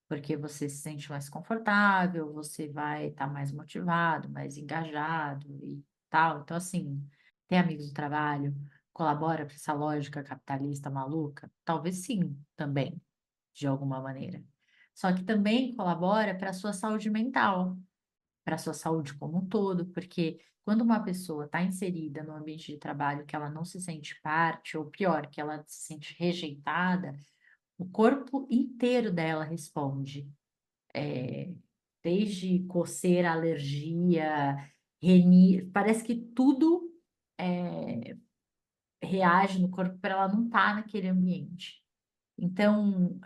[SPEAKER 2] porque você se sente mais confortável, você vai estar mais motivado, mais engajado e tal. Então, assim, ter amigos do trabalho colabora para essa lógica capitalista maluca? Talvez sim, também, de alguma maneira. Só que também colabora para a sua saúde mental, para a sua saúde como um todo, porque quando uma pessoa está inserida no ambiente de trabalho que ela não se sente parte, ou pior, que ela se sente rejeitada, o corpo inteiro dela responde é, desde coceira, alergia, parece que tudo reage no corpo para ela não estar naquele ambiente. Então,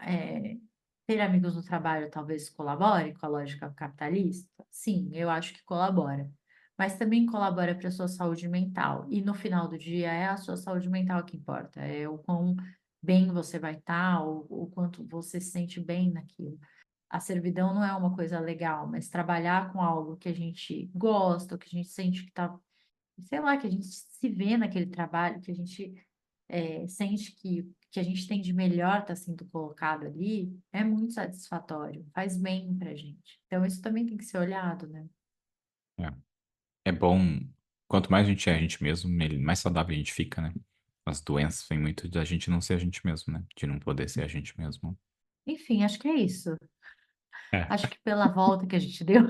[SPEAKER 2] ter amigos no trabalho talvez colabore com a lógica capitalista? Sim, eu acho que colabora. Mas também colabora para a sua saúde mental. E no final do dia é a sua saúde mental que importa. É o quão bem você vai estar, o quanto você se sente bem naquilo. A servidão não é uma coisa legal, mas trabalhar com algo que a gente gosta, que a gente sente que tá, sei lá, que a gente se vê naquele trabalho, que a gente sente que a gente tem de melhor está sendo colocado ali, é muito satisfatório, faz bem pra gente. Então, isso também tem que ser olhado, né?
[SPEAKER 1] é. É bom, quanto mais a gente é a gente mesmo, mais saudável a gente fica, né? As doenças vêm muito da gente não ser a gente mesmo, né? De não poder ser a gente mesmo.
[SPEAKER 2] Enfim, acho que é isso.
[SPEAKER 1] É.
[SPEAKER 2] Acho que pela volta que a gente deu,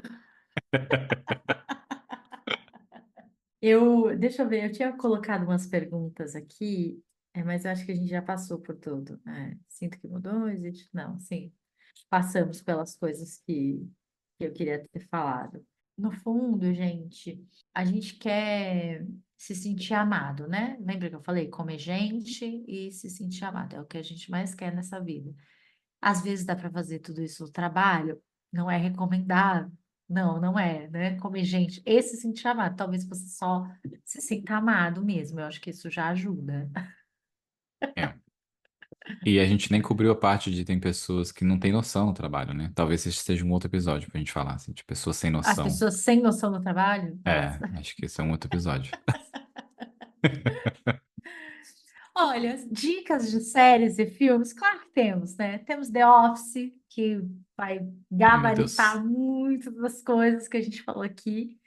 [SPEAKER 2] deixa eu ver, eu tinha colocado umas perguntas aqui, mas eu acho que a gente já passou por tudo. Sinto que mudou, existe? Não, sim. Passamos pelas coisas que eu queria ter falado. No fundo, gente, a gente quer se sentir amado, né? Lembra que eu falei? Comer gente e se sentir amado. É o que a gente mais quer nessa vida. Às vezes dá para fazer tudo isso no trabalho, não é recomendável. Não, não é, né? Comer gente e se sentir amado. Talvez você só se sinta amado mesmo. Eu acho que isso já ajuda.
[SPEAKER 1] É. E a gente nem cobriu a parte de tem pessoas que não têm noção do trabalho, né? Talvez esse seja um outro episódio pra gente falar, assim, de pessoas sem
[SPEAKER 2] As
[SPEAKER 1] noção.
[SPEAKER 2] pessoas sem noção do trabalho, nossa.
[SPEAKER 1] Acho que esse é um outro episódio.
[SPEAKER 2] Olha, dicas de séries e filmes, claro que temos, né? Temos The Office, que vai
[SPEAKER 1] Ai, meu Deus.
[SPEAKER 2] gabaritar muito das coisas que a gente falou aqui.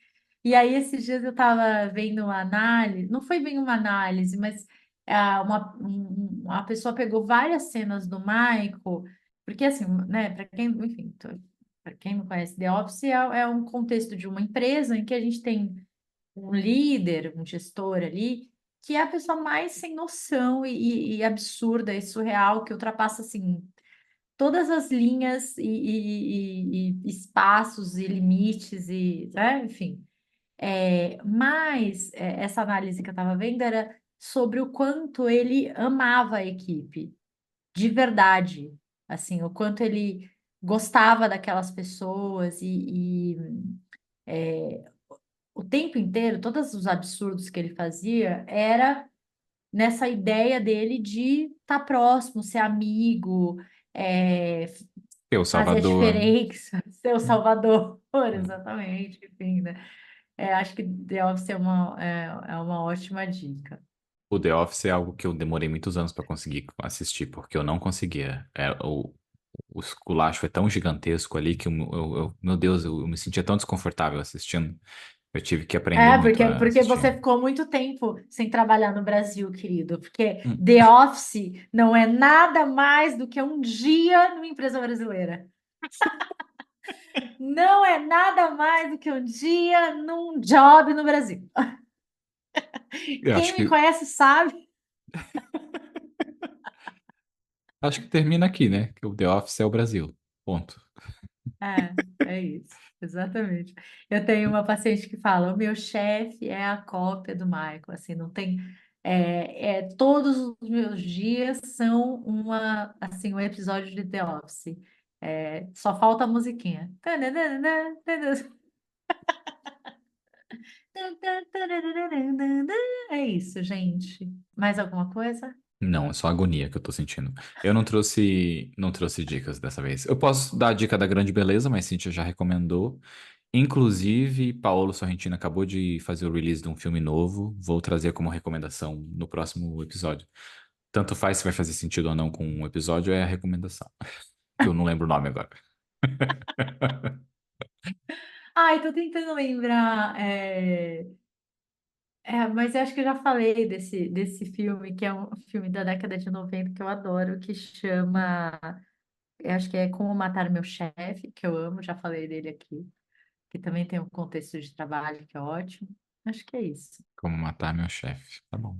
[SPEAKER 2] E aí, esses dias eu estava vendo uma análise, não foi bem uma análise, mas uma pessoa pegou várias cenas do Michael, porque assim, né, para quem, enfim, para quem não conhece The Office, é um contexto de uma empresa em que a gente tem um líder, um gestor ali, que é a pessoa mais sem noção e absurda e surreal, que ultrapassa assim todas as linhas e espaços e limites e, né, enfim. Mas essa análise que eu estava vendo era sobre o quanto ele amava a equipe, de verdade, assim, o quanto ele gostava daquelas pessoas o tempo inteiro, todos os absurdos que ele fazia era nessa ideia dele de estar próximo, ser amigo, é,
[SPEAKER 1] Eu,
[SPEAKER 2] fazer a
[SPEAKER 1] Salvador.
[SPEAKER 2] diferença, ser o salvador,
[SPEAKER 1] Hum.
[SPEAKER 2] exatamente, enfim, né? Acho que deve ser é uma ótima dica.
[SPEAKER 1] O The Office é algo que eu demorei muitos anos para conseguir assistir, porque eu não conseguia. O esculacho é tão gigantesco ali que meu Deus, eu me sentia tão desconfortável assistindo. Eu tive que aprender muito a
[SPEAKER 2] Porque
[SPEAKER 1] assistir.
[SPEAKER 2] você ficou muito tempo sem trabalhar no Brasil, querido. Porque
[SPEAKER 1] Hum.
[SPEAKER 2] The Office não é nada mais do que um dia numa empresa brasileira. Não é nada mais do que um dia num job no Brasil.
[SPEAKER 1] Eu
[SPEAKER 2] Quem me conhece sabe.
[SPEAKER 1] acho que termina aqui, né? Que o The Office é o Brasil. Ponto.
[SPEAKER 2] É isso, exatamente. Eu tenho uma paciente que fala: o meu chefe é a cópia do Michael, assim, não tem. Todos os meus dias são assim, um episódio de The Office. Só falta a musiquinha. É isso, gente. Mais alguma coisa?
[SPEAKER 1] Não, é só agonia que eu tô sentindo. Eu não trouxe dicas dessa vez. Eu posso dar a dica da Grande Beleza, mas Cintia já recomendou. Inclusive, Paolo Sorrentino acabou de fazer o release de um filme novo. Vou trazer como recomendação no próximo episódio. Tanto faz se vai fazer sentido ou não com um episódio, é a recomendação. Que eu não lembro o nome agora.
[SPEAKER 2] Ai, tô tentando lembrar. Mas eu acho que eu já falei desse filme, que é um filme da década de 90 que eu adoro, que chama. Eu acho que é Como Matar Meu Chefe, que eu amo, já falei dele aqui, que também tem um contexto de trabalho que é ótimo. Acho que é isso.
[SPEAKER 1] Como matar meu chefe. Tá bom.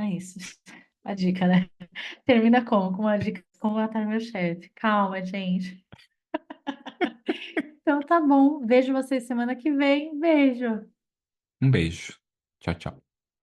[SPEAKER 2] É isso. A dica, né? Termina como? Com uma dica de Como Matar Meu Chefe. Calma, gente. Então tá bom. Vejo vocês semana que vem. Beijo.
[SPEAKER 1] Um beijo. Tchau, tchau.